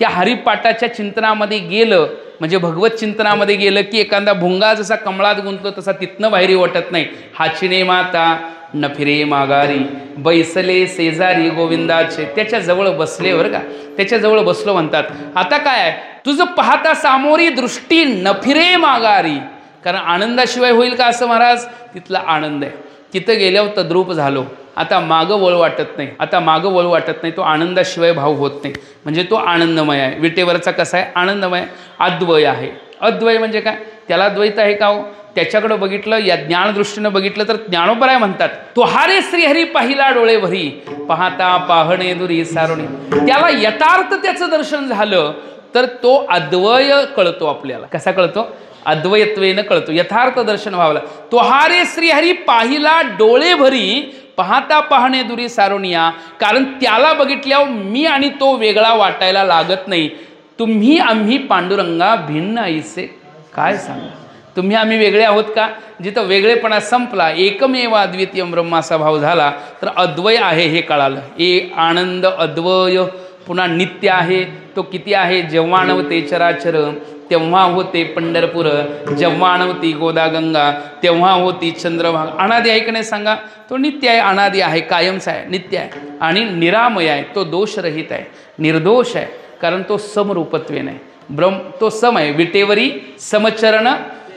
Speaker 1: त्या हरिपाठाच्या चिंतनामध्ये गेलं म्हणजे भगवत चिंतनामध्ये गेलं की एखादा भुंगा जसा कमळात गुंतलो तसा तिथनं बाहेरी वाटत नाही. हाचिने माता न फिरे माघारी बैसले शेजारी गोविंदाचे. त्याच्याजवळ बसले बरं का, त्याच्याजवळ बसलो म्हणतात. आता काय आहे, तुझं पाहता सामोरी दृष्टी न फिरे माघारी. कारण आनंदाशिवाय होईल का असं महाराज. तिथला आनंद आहे, तिथं गेल्यावर तद्रूप झालो. आता मागं वळ वाटत नाही, आता मागं वळ वाटत नाही. तो आनंदाशिवाय भाव होत नाही, म्हणजे तो आनंदमय आहे. विटेवरचा कसा आहे, आनंदमय. अद्वय आहे, अद्वय म्हणजे काय? त्याला द्वैत आहे का हो? त्याच्याकडं बघितलं, या ज्ञानदृष्टीनं बघितलं तर ज्ञानोबराय म्हणतात, तुहारे श्रीहरी पाहिला डोळे भरी, पाहता पाहणे दुरी सारुणी. त्याला यथार्थ त्याचं दर्शन झालं तर तो अद्वय कळतो आपल्याला. कसा कळतो? अद्वयत्वेनं कळतो. यथार्थ दर्शन व्हावला. तुहारे श्रीहरी पाहिला डोळे भरी, पाहता पाहणे दुरी सारुनिया. कारण त्याला बघितल्यावर मी आणि तो वेगळा वाटायला लागत नाही. तुम्ही आम्ही पांडुरंगा भिन्न ऐसे काय सांगा. तुम्ही आम्ही वेगळे आहोत का? जिथं वेगळेपणा संपला, एकमेव अद्वितीय ब्रह्माचा भाव झाला, तर अद्वय आहे हे कळालं. आनंद अद्वय, पुन्हा नित्य आहे. तो किती आहे? जेव्हा अणवते चराचर तेव्हा होते पंढरपूर, जेव्हा अणवती गोदागंगा तेव्हा होती चंद्रभागा. अनादी आहे की नाही सांगा? तो नित्य आहे, अनादी आहे, कायमचा आहे, नित्य आहे आणि निरामय आहे. तो दोषरहित आहे, निर्दोष आहे, कारण तो समरूपत्वेन आहे. ब्रह्म तो सम आहे. विटेवरी समचरण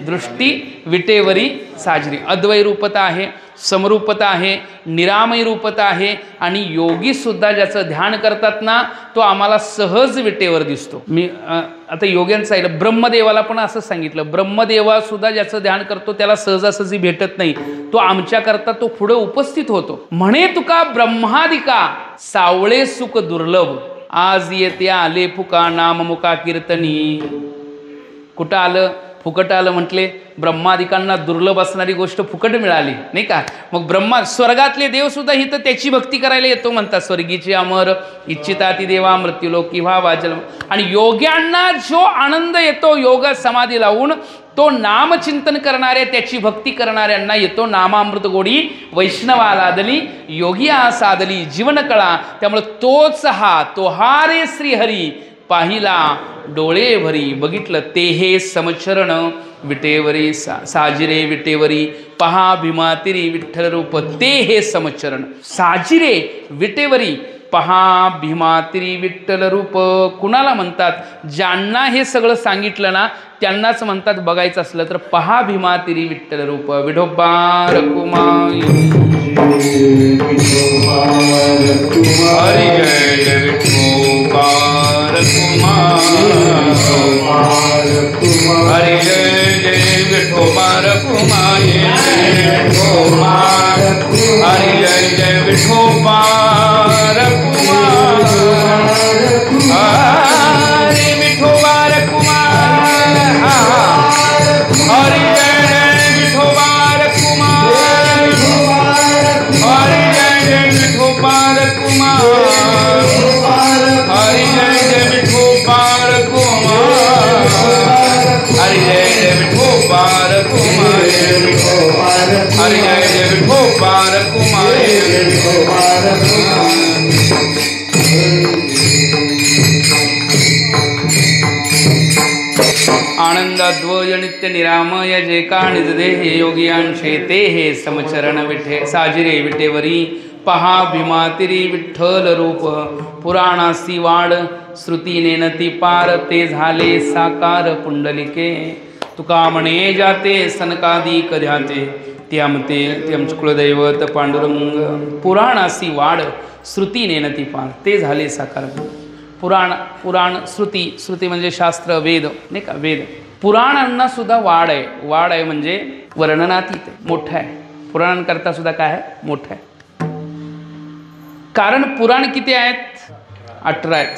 Speaker 1: दृष्टी, विटेवरी साजरी. अद्वै रूपता आहे, समरूपता आहे, निरामय रूपता आहे. आणि योगीसुद्धा ज्याचं ध्यान करतात ना, तो आम्हाला सहज विटेवर दिसतो. मी आता योग्यांचं आहे, ब्रह्मदेवाला पण असं सांगितलं, ब्रह्मदेवासुद्धा ज्याचं ध्यान करतो त्याला सहजासहजी भेटत नाही. तो आमच्याकरता तो पुढे उपस्थित होतो. म्हणे तुका ब्रह्मादिका सावळे सुख दुर्लभ, आज येते आले फुका नाम मुका कीर्तनी. कुठं आलं? फुकट आलं म्हटले. ब्रह्मादिकांना दुर्लभ असणारी गोष्ट फुकट मिळाली, नाही का? मग स्वर्गातले देवसुद्धा ही तर त्याची भक्ती करायला येतो म्हणतात. स्वर्गीचे अमर इच्छिताती देवा मृत्यूलोकी व्हा वाजल. आणि योग्यांना जो आनंद येतो योग समाधी लावून, तो नामचिंतन करणारे, त्याची भक्ती करणाऱ्यांना येतो नामामृत गोडी वैष्णवा लादली, योगी साधली जीवन कळा. त्यामुळे तोच हा तोहारे श्रीहरी पाहिला डोळे भरी. बघितलं ते हे समचरण विटेवरी साजिरे विटेवरी पहा भीमातिरी विठ्ठल रूप. ते हे समचरण साजिरे विटेवरी पहा भीमातिरी विठ्ठल रूप. कुणाला म्हणतात? ज्यांना हे सगळं सांगितलं ना त्यांनाच म्हणतात. बघायचं असलं तर पहा भीमातिरी विठ्ठल रूप. विठोबा रकुमाई हरी जय जय विठोबा हरि जय जय विठोबा रकुमाई हरि जय जय विठोबा रकुमाई हरि विठोबा रकुमाई हरि जय जय विठोबा रकुमाई हरि जय जय विठोबा रकुमाई हरि जय जय विठोबा हरि जय जय विठोबा रकुमाई हरि जय जय विठोबा रकुमाई. आनंद अद्वय नित्य निरामय जे का निज देहे योगियांशे ते हे समचरण विठे साजिरे विटेवरी पहा भीमातिरी विठ्ठल रूप. पुराणासी वाड श्रुती नेनती पार ते झाले साकार पुंडलिके. तुका म्हणे जाते सनकादी कध्याते ते आमचे कुलदैवत पांडुरंग. पुराणासी वाड श्रुती नेनती पार ते झाले साकार. पुराण श्रुती म्हणजे शास्त्र वेद, नाही का? वेद पुराणांना सुद्धा वाढ आहे. वाढ आहे म्हणजे वर्णनातीत आहे, मोठं आहे. पुराणांकरता सुद्धा काय आहे? मोठं आहे. कारण पुराण किती आहेत? 18 आहेत.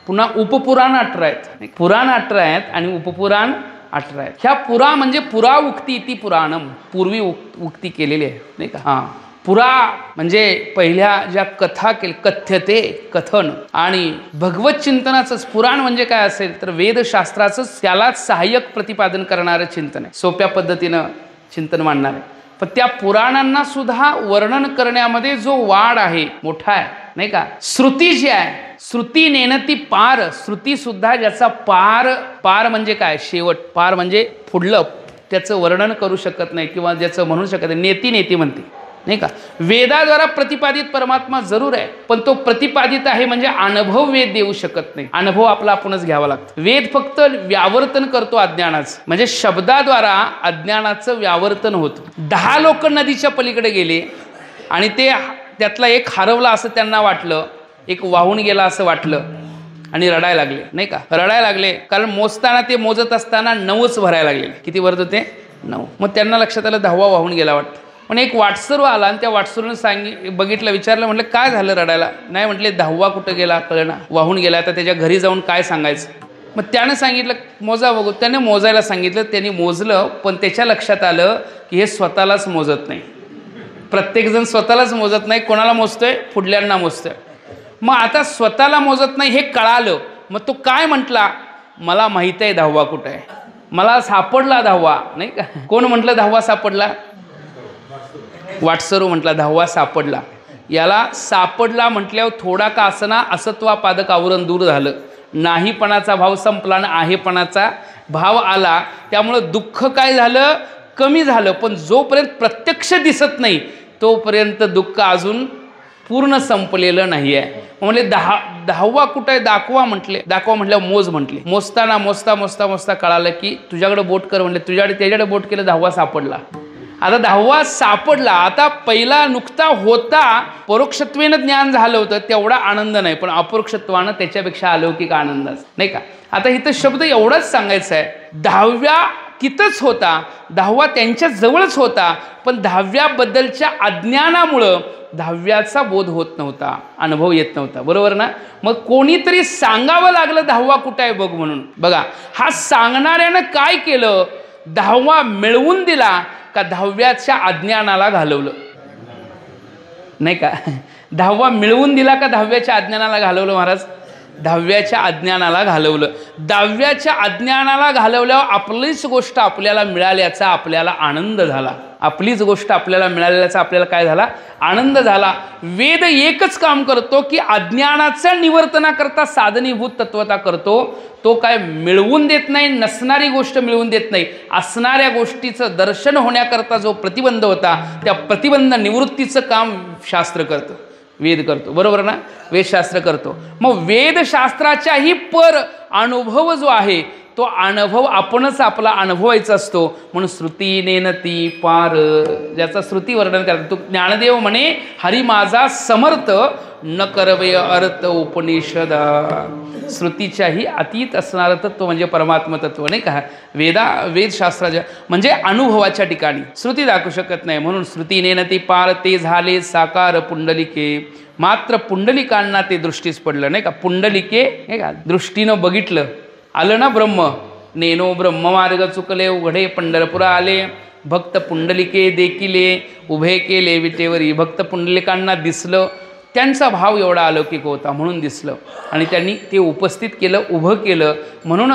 Speaker 1: पुन्हा उपपुराण 18 आहेत. पुराण 18 आहेत आणि उपपुराण 18 आहेत. ह्या पुरा म्हणजे पुरा उक्ती ती पुराणम, पूर्वी उक्ती केलेली आहे, नाही का? हां. पुरा म्हणजे पहिल्या ज्या कथा कथ्यते कथन. आणि भगवत चिंतनाचंच पुराण म्हणजे काय असेल तर वेदशास्त्राचंच त्यालाच सहाय्यक प्रतिपादन करणारं चिंतन आहे. सोप्या पद्धतीनं चिंतन मांडणार आहे. पण त्या पुराणांना सुद्धा वर्णन करण्यामध्ये जो वाढ आहे मोठा आहे, नाही का? श्रुती जी आहे, श्रुती नेनती पार. श्रुती सुद्धा ज्याचा पार म्हणजे काय? शेवट. पार म्हणजे पुढलं, त्याचं वर्णन करू शकत नाही किंवा ज्याचं म्हणू शकत नाही. नेती म्हणते, नाही का? वेदाद्वारा प्रतिपादित परमात्मा जरूर आहे, पण तो प्रतिपादित आहे म्हणजे अनुभव वेद देऊ शकत नाही. अनुभव आपला आपणच घ्यावा लागतो. वेद फक्त व्यावर्तन करतो अज्ञानाचं, म्हणजे शब्दाद्वारा अज्ञानाचं व्यावर्तन होतं. 10 लोक नदीच्या पलीकडे गेले आणि त्यातला एक हरवला असं त्यांना वाटलं, एक वाहून गेला असं वाटलं. आणि रडायला लागले, नाही का, रडायला लागले. कारण मोजताना ते मोजत असताना 9च भरायला लागले. किती भरत होते? 9. मग त्यांना लक्षात आलं 10वा वाहून गेला वाटतं. पण एक वाटसरू आला आणि त्या वाटसरूने बघितलं, विचारलं, म्हटलं काय झालं रडायला? नाही म्हटले 10वा कुठं गेला कळना, वाहून गेला. तर त्याच्या घरी जाऊन काय सांगायचं? मग त्यानं सांगितलं मोजा बघू. त्याने मोजायला सांगितलं, त्यांनी मोजलं. पण त्याच्या लक्षात आलं की हे स्वतःलाच मोजत नाही. प्रत्येकजण स्वतःलाच मोजत नाही. कोणाला मोजतोय? पुढल्यांना मोजतोय. मग आता स्वतःला मोजत नाही हे कळालं. मग तो काय म्हटला? मला माहीत आहे 10वा कुठं आहे, मला सापडला 10वा. नाही का, कोण म्हटलं 10वा सापडला? वाटसरू म्हटला 10वा सापडला. याला सापडला म्हटल्यावर थोडा का असना असत्वापादक आवरण दूर झालं. नाहीपणाचा भाव संपला आणि आहेपणाचा भाव आला. त्यामुळं दुःख काय झालं? कमी झालं. पण जोपर्यंत प्रत्यक्ष दिसत नाही तोपर्यंत दुःख अजून पूर्ण संपलेलं नाही आहे. म्हणजे 10वा कुठं आहे दाखवा म्हटले. दाखवा म्हटल्यावर मोज म्हटले. मोजताना मोजता कळालं की तुझ्याकडे बोट कर म्हटले. त्याच्याकडे बोट केलं, 10वा सापडला. आता 10वा सापडला. आता पहिला नुकता होता, परोक्षत्वेनं ज्ञान झालं होतं, तेवढा आनंद नाही. पण अपरोक्षत्वानं त्याच्यापेक्षा अलौकिक आनंद, नाही का. आता इथं शब्द एवढाच सांगायचा आहे, 10व्या तिथंच होता, 10वा त्यांच्या जवळच होता. पण 10व्याबद्दलच्या अज्ञानामुळं 10व्याचा बोध होत नव्हता, अनुभव येत नव्हता. बरोबर ना? मग कोणीतरी सांगावं लागलं 10वा कुठं आहे बघ म्हणून. बघा, हा सांगणाऱ्यानं काय केलं? 10वा मिळवून दिला का 10व्याच्या अज्ञानाला घालवलं? नाही का, 10वा मिळवून दिला का 10व्याच्या अज्ञानाला घालवलं महाराज? 10व्याच्या अज्ञानाला घालवलं. 10व्याच्या अज्ञानाला घालवल्यावर आपलीच गोष्ट आपल्याला मिळाल्याचा आपल्याला आनंद झाला. आपलीच गोष्ट आपल्याला मिळाल्याचा आपल्याला काय झाला? आनंद झाला. वेद एकच काम करतो की अज्ञानाचा निवर्तनाकरता साधनीभूत तत्वता करतो. तो काय मिळवून देत नाही, नसणारी गोष्ट मिळवून देत नाही. असणाऱ्या गोष्टीचं दर्शन होण्याकरता जो प्रतिबंध होता, त्या प्रतिबंध निवृत्तीचं काम शास्त्र करतं, वेद करतो. बरोबर ना? वेदशास्त्र करतो. मग वेदशास्त्राच्याही पर अनुभव जो आहे तो अनुभव आपणच आपला अनुभवायचा असतो. म्हणून श्रुती नेनती पार, ज्याचा श्रुती वर्णन करतात. तो ज्ञानदेव म्हणे, हरी माझा समर्थ न करवे अर्थ उपनिषदा. श्रुतीच्याही अतीत असणारं तत्व म्हणजे परमात्म तत्व, नाही का. वेदशास्त्राच्या म्हणजे अनुभवाच्या ठिकाणी श्रुती दाखवू शकत नाही. म्हणून श्रुती नेनती पार, ते झाले साकार पुंडलिके. मात्र पुंडलिकांना ते दृष्टीस पडलं, नाही का. पुंडलिके, नाही का, दृष्टीनं बघितलं, आलं ना ब्रह्म. नेनो ब्रह्ममार्ग चुकले, उघडे पंढरपुरा आले. भक्त पुंडलिके देखिले, उभे केले विटेवरी. भक्त पुंडलिकांना दिसलं, त्यांचा भाव एवढा अलौकिक होता म्हणून दिसलं. आणि त्यांनी ते उपस्थित केलं, उभं केलं. म्हणून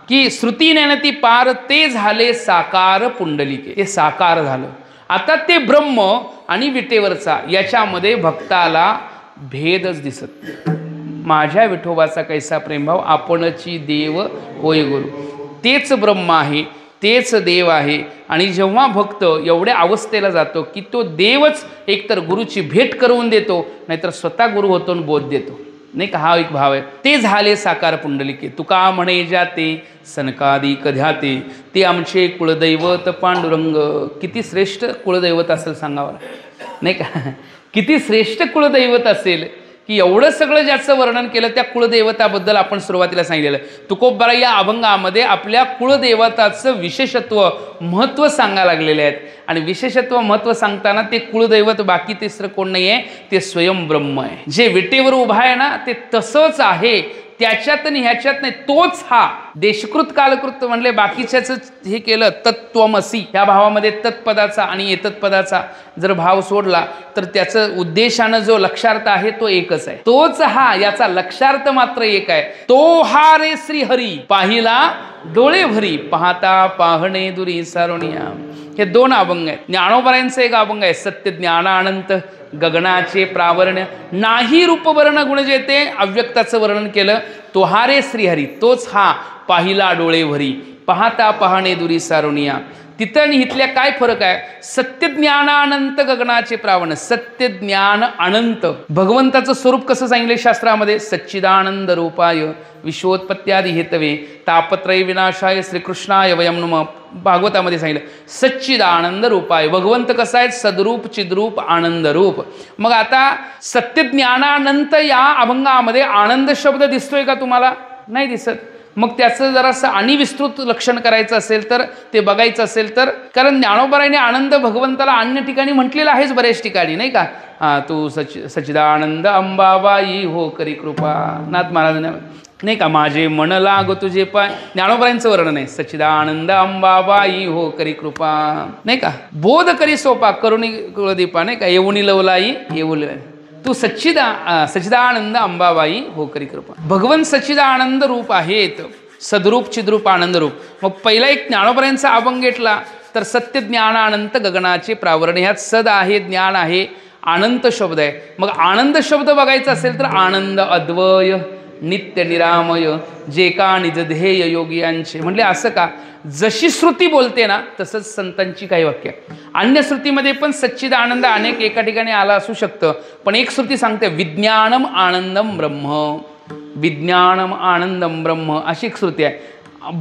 Speaker 1: की श्रुती नेनती पार, ते झाले साकार पुंडलिके. ते साकार झालं. आता ते ब्रह्म आणि विटेवरचा याच्यामध्ये भक्ताला भेदच दिसत. माझ्या विठोबाचा कैसा प्रेमभाव, आपणची देव होय गुरु. तेच ब्रह्म आहे, तेच देव आहे. आणि जेव्हा भक्त एवढ्या अवस्थेला जातो की तो देवच एकतर गुरुची भेट करून देतो, नाहीतर स्वतः गुरु होतो आणि बोध देतो, नाही का. हा एक भाव आहे. ते झाले साकार पुंडलिके. तुका म्हणे जाते सनकादी कध्याते, ते आमचे कुळदैवत पांडुरंग. किती श्रेष्ठ कुळदैवत असेल सांगावं, नाही का. किती श्रेष्ठ कुळदैवत असेल की एवढं सगळं ज्याचं वर्णन केलं त्या कुळदेवताबद्दल आपण सुरुवातीला सांगितलेलं. तुकोबरा या अभंगामध्ये आपल्या कुळदेवताचं विशेषत्व, महत्त्व सांगायला लागलेले आहेत. आणि विशेषत्व, महत्त्व सांगताना ते कुळदैवत बाकी तिसरं कोण नाही आहे, ते स्वयं ब्रह्म आहे. जे विटेवर उभा आहे ना ते तसंच आहे, त्याच्यात आणि ह्याच्यात नाही, तोच हा. देशकृत कालकृत म्हणले बाकीच्याच हे केलं, तत्त्वमसी ह्या भावामध्ये तत्पदाचा आणि एतत्पदाचा जर भाव सोडला तर त्याचं उद्देशानं जो लक्षार्थ आहे तो एकच आहे. तोच हा, याचा लक्षार्थ मात्र एक आहे. तो हा रे श्रीहरी, पाहिला डोळे भरी, पाहता पाहणे दुरी सारोनिया. हे दोन अभंग आहेत. ज्ञानोबरायांचं एक अभंग आहे, सत्य ज्ञानानंत गगनाचे प्रावर्ण, नाही रूपवर्ण गुण जेते. अव्यक्ताचं वर्णन केलं. तो हा रे श्रीहरी, तोच हा, पाहिला डोळे भरी, पाहता पाहणे दुरी सारोनिया. तिथं आणि इथल्या काय फरक आहे? सत्य ज्ञानानंत गगनाचे प्रावण. सत्य ज्ञान अनंत. भगवंताचं स्वरूप कसं सांगितलं शास्त्रामध्ये? सच्चिदानंद रूपाय विश्वोत्पत्त्यादी हेतवे तापत्रय विनाशाय श्रीकृष्णाय वयं नमः. भागवतामध्ये सांगितलं सच्चिदानंद रूपाय. भगवंत कसं आहे? सद्रूप चिद्रूप आनंद रूप. मग आता सत्य ज्ञानानंत या अभंगामध्ये आनंद शब्द दिसतोय का तुम्हाला? नाही दिसत. मग त्याचं जरासं आणि विस्तृत लक्षण करायचं असेल तर, ते बघायचं असेल तर, कारण ज्ञानोबरायाने आनंद भगवंताला अन्य ठिकाणी म्हटलेलं आहेच बऱ्याच ठिकाणी, नाही का? तू सच्चिदानंद अंबाबाई हो करी कृपा. नाथ महाराजांना नाही का, माझे मन लाग तुझे पाय. ज्ञानोबरायांचं वर्णन आहे सच्चिदानंद अंबाबाई हो करी कृपा, नाही का? बोध करी सोपा करुणी कुळदीपा, नाही का? येऊनी लवलाई येऊल तू सच्चिदानंद अंबाबाई हो करी कृपा. भगवंत सच्चिदानंद रूप आहेत, सद्रूप चिद्रूप आनंद रूप. मग पहिला एक ज्ञानोबरायांचा अभंग घेतला तर सत्य ज्ञानानंत गगनाचे प्रावरण. ह्यात सद आहे, ज्ञान आहे, अनंत शब्द आहे. मग आनंद शब्द बघायचा असेल तर आनंद अद्वय नित्य निरामय जे का निज ध्येय योगियांचे. म्हणजे असं का? जशी श्रुती बोलते ना तसंच संतांची काही वाक्य. अन्य श्रुतीमध्ये पण सच्चिदानंद अनेक एका ठिकाणी आला असू शकतं, पण एक श्रुती सांगते विज्ञानम आनंदम ब्रह्म. विज्ञानम आनंदम ब्रह्म अशी एक श्रुती आहे.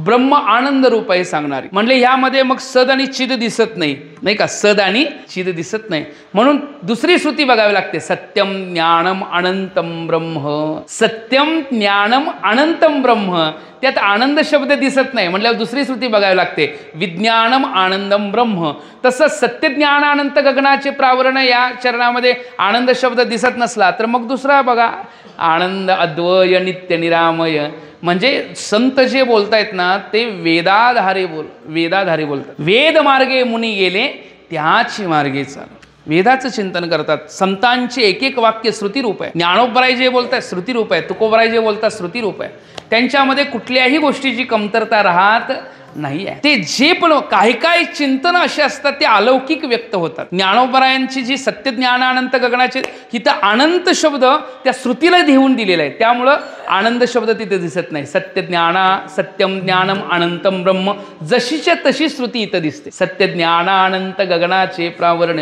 Speaker 1: ब्रह्म आनंद रूप आहे सांगणारी. म्हणजे ह्यामध्ये मग सद आणि चिद दिसत नाही, नाही का? सद आणि चिद दिसत नाही, म्हणून दुसरी श्रुती बघावी लागते. सत्यम ज्ञानम अनंतम ब्रह्म. सत्यम ज्ञानम अनंतम ब्रह्म. त्यात आनंद शब्द दिसत नाही म्हटल्यावर दुसरी श्रुती बघावी लागते विज्ञानम आनंदम ब्रह्म. तसं सत्य ज्ञानानंत गगनाचे प्रावरण या चरणामध्ये आनंद शब्द दिसत नसला तर मग दुसरा बघा आनंद अद्वय नित्य निरामय. म्हणजे संत जे बोलतायत ना ते वेदाधारे बोलतात. वेद मार्गे मुनी गेले त्याची मार्गे चाल. वेदाचं चिंतन करतात. संतांचे एक एक वाक्य श्रुतीरूप आहे. ज्ञानोबराय जे बोलतात श्रुतीरूप आहे. तुकोबराय जे बोलतात श्रुतीरूप आहे. त्यांच्यामध्ये कुठल्याही गोष्टीची कमतरता राहत नाही आहे. ते जे पण काही चिंतन असे असतात ते अलौकिक व्यक्त होतात. ज्ञानोबरायांची जी सत्य ज्ञानानंत गगनाचे तिथं आनंद शब्द त्या श्रुतीला देऊन दिलेला आहे, त्यामुळं आनंद शब्द तिथे दिसत नाही. सत्यम ज्ञानम अनंतम ब्रह्म जशीच्या तशी श्रुती इथं दिसते. सत्य ज्ञानानंत गगनाचे प्रावरण.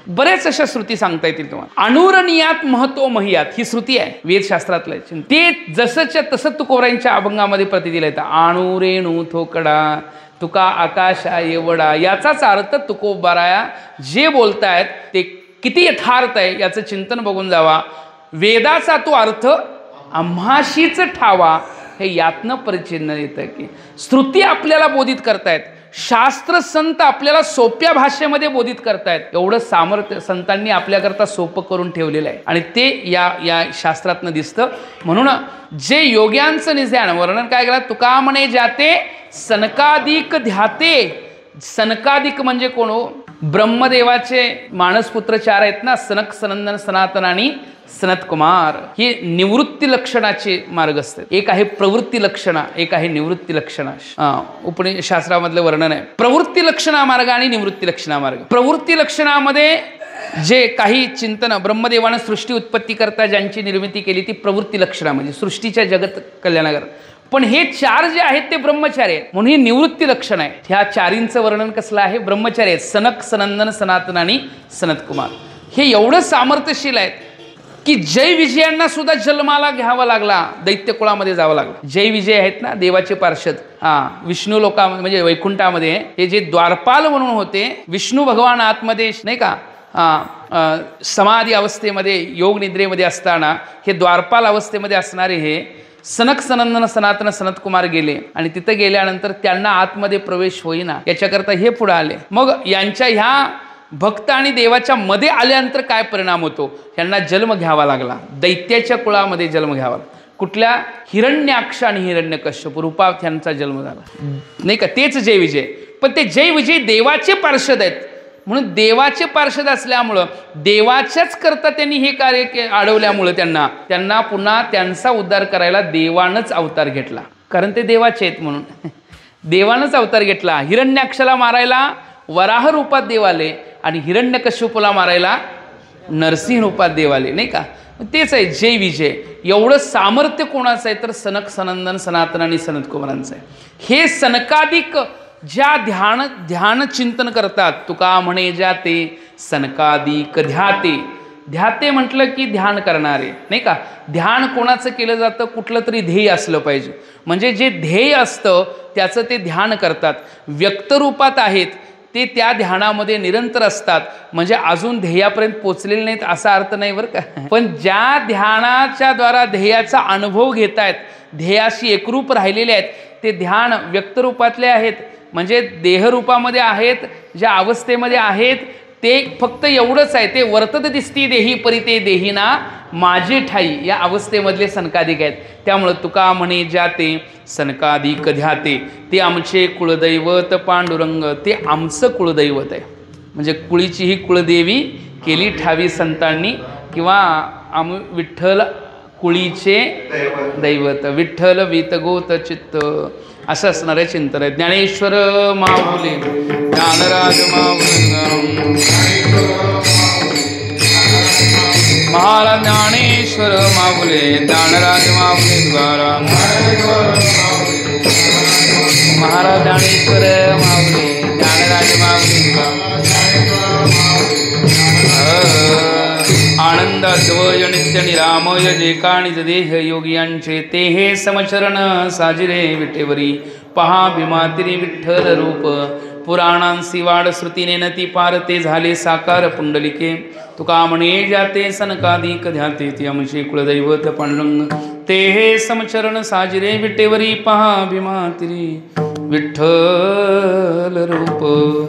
Speaker 1: बरेच अशा श्रुती सांगता येतील तुम्हाला. अनुरणीयात महतो महियात ही श्रुती आहे वेदशास्त्रातलं. ते जसंच्या तसं तुकोबरायांच्या अभंगामध्ये प्रतिदिलं येतं. आणू थोकडा तुका आकाशा एवढा. याचाच अर्थ तुकोबराया जे बोलतायत ते किती यथार्थ आहे याचं चिंतन बघून जावा. वेदाचा तो अर्थ आम्हाशीच ठावा. हे यातनं परिचिन्न येतं की श्रुती आपल्याला बोधित करतायत, शास्त्र संत आपल्याला सोप्या भाषेमध्ये बोधित करतायत. एवढं सामर्थ्य संतांनी आपल्याकरता सोपं करून ठेवलेलं आहे आणि ते या शास्त्रातनं दिसतं. म्हणून जे योग्यांचं निध्यान वर्णन काय केलं? तुका म्हणे जाते सनकादिक ध्याते. सनकादिक म्हणजे कोण हो? ब्रह्मदेवाचे मानसपुत्र चार आहेत ना, सनक सनंदन सनातन आणि सनत कुमार. हे निवृत्ती लक्षणाचे मार्ग असतात. एक आहे प्रवृत्ती लक्षणा, एक आहे निवृत्ती लक्षणा. उपनिषदशास्त्रामधलं वर्णन आहे प्रवृत्ती लक्षणा मार्ग आणि निवृत्ती लक्षणा मार्ग. प्रवृत्ती लक्षणामध्ये जे काही चिंतन ब्रह्मदेवानं सृष्टी उत्पत्ती करता ज्यांची निर्मिती केली ती प्रवृत्ती लक्षणा म्हणजे सृष्टीच्या जगत कल्याणाकर. पण हे चार जे आहेत ते ब्रह्मचारी आहेत म्हणून ही निवृत्ती लक्षण आहे. ह्या चारींचं वर्णन कसलं आहे? ब्रह्मचारी आहेत. सनक सनंदन सनातन आणि सनत कुमार हे एवढं सामर्थ्यशील आहेत की जय विजयांना सुद्धा जन्माला घ्यावा लागला, दैत्य कुळामध्ये जावं लागलं. जय विजय आहेत ना देवाचे पार्षद, विष्णू लोका म्हणजे वैकुंठामध्ये हे जे द्वारपाल म्हणून होते. विष्णू भगवान आतमध्ये नाही का समाधी अवस्थेमध्ये योग निद्रेमध्ये असताना हे द्वारपाल अवस्थेमध्ये असणारे हे सनक सनंदन सनातन सनत कुमार गेले आणि तिथं गेल्यानंतर त्यांना आतमध्ये प्रवेश होईना. याच्याकरता हे पुढे आले. मग यांच्या ह्या भक्त आणि देवाच्या मध्ये आल्यानंतर काय परिणाम होतो? यांना जन्म घ्यावा लागला, दैत्याच्या कुळामध्ये जन्म घ्यावा. कुठल्या? हिरण्याक्ष आणि हिरण्यकश्यप रूपात त्यांचा जन्म झाला नाही का. तेच जय विजय. पण ते जय विजय देवाचे पार्षद आहेत म्हणून देवाचे पार्षद असल्यामुळं देवाच्याच करता त्यांनी हे कार्य अडवल्यामुळं त्यांना पुन्हा त्यांचा उद्धार करायला देवानंच अवतार घेतला. कारण ते देवाचे आहेत म्हणून देवानंच अवतार घेतला. हिरण्याक्षला मारायला वराह रूपात देव आले आणि हिरण्यकश्यपूला मारायला नरसिंह रूपात देव आले नाही का. तेच आहे जय विजय. एवढं सामर्थ्य कोणाचं आहे तर सनक सनंदन सनातन आणि सनत कुमारांचं आहे. हे सनकादिक ज्या ध्यान चिंतन करतात, तुका म्हणे जाते सनकादिक ध्याते. ध्याते म्हटलं की ध्यान करणारे, नाही का. ध्यान कोणाचं केलं जातं, कुठलं तरी ध्येय असलं पाहिजे. म्हणजे जे ध्येय असतं त्याचं ते ध्यान करतात. व्यक्तरूपात आहेत ते त्या ध्यानामध्ये निरंतर असतात. म्हणजे अजून ध्येयापर्यंत पोचलेले नाहीत असा अर्थ नाही बरं का. पण ज्या ध्यानाच्या द्वारा ध्येयाचा अनुभव घेत आहेत, ध्येयाशी एकरूप राहिलेले आहेत, ते ध्यान व्यक्तरूपातले आहेत. म्हणजे देहरूपामध्ये आहेत, ज्या अवस्थेमध्ये आहेत ते फक्त एवढंच आहे, ते वर्तत दिसती देही परिते देहीना माझे ठाई, या अवस्थेमधले सनकादिक आहेत. त्यामुळं तुका म्हणे जाते सनकादिक ध्याते. ते आमचे कुळदैवत पांडुरंग, ते आमचं कुळदैवत आहे. म्हणजे कुळीची ही कुळदेवी केली ठावी संतांनी, किंवा विठ्ठल कुळीचे दैवत, विठ्ठल वीतगोत चित्त, असं असणारे चिंतन आहे. ज्ञानेश्वर माऊली ज्ञानराज माऊली महाराज ज्ञानेश्वर माऊली ज्ञानराज माऊली तुकाराम महाराज ज्ञानेश्वर माऊली ज्ञानराज माऊली आनंद अद्वय नित्य निरामय जे काणिज देह योगियांचे, ते हे समचरण साजिरे विटेवरी. पहा भीमातिरी विठ्ठल रूप, पुराणांसी वाड श्रुतीने नती पार, ते झाले साकार पुंडलिके. तुका म्हणे जाते सनकादिक ध्याते, ती आमचे कुलदैवत पांडुरंग. ते हे समचरण साजिरे विटेवरी, पहा भीमातिरी विठ्ठल रूप.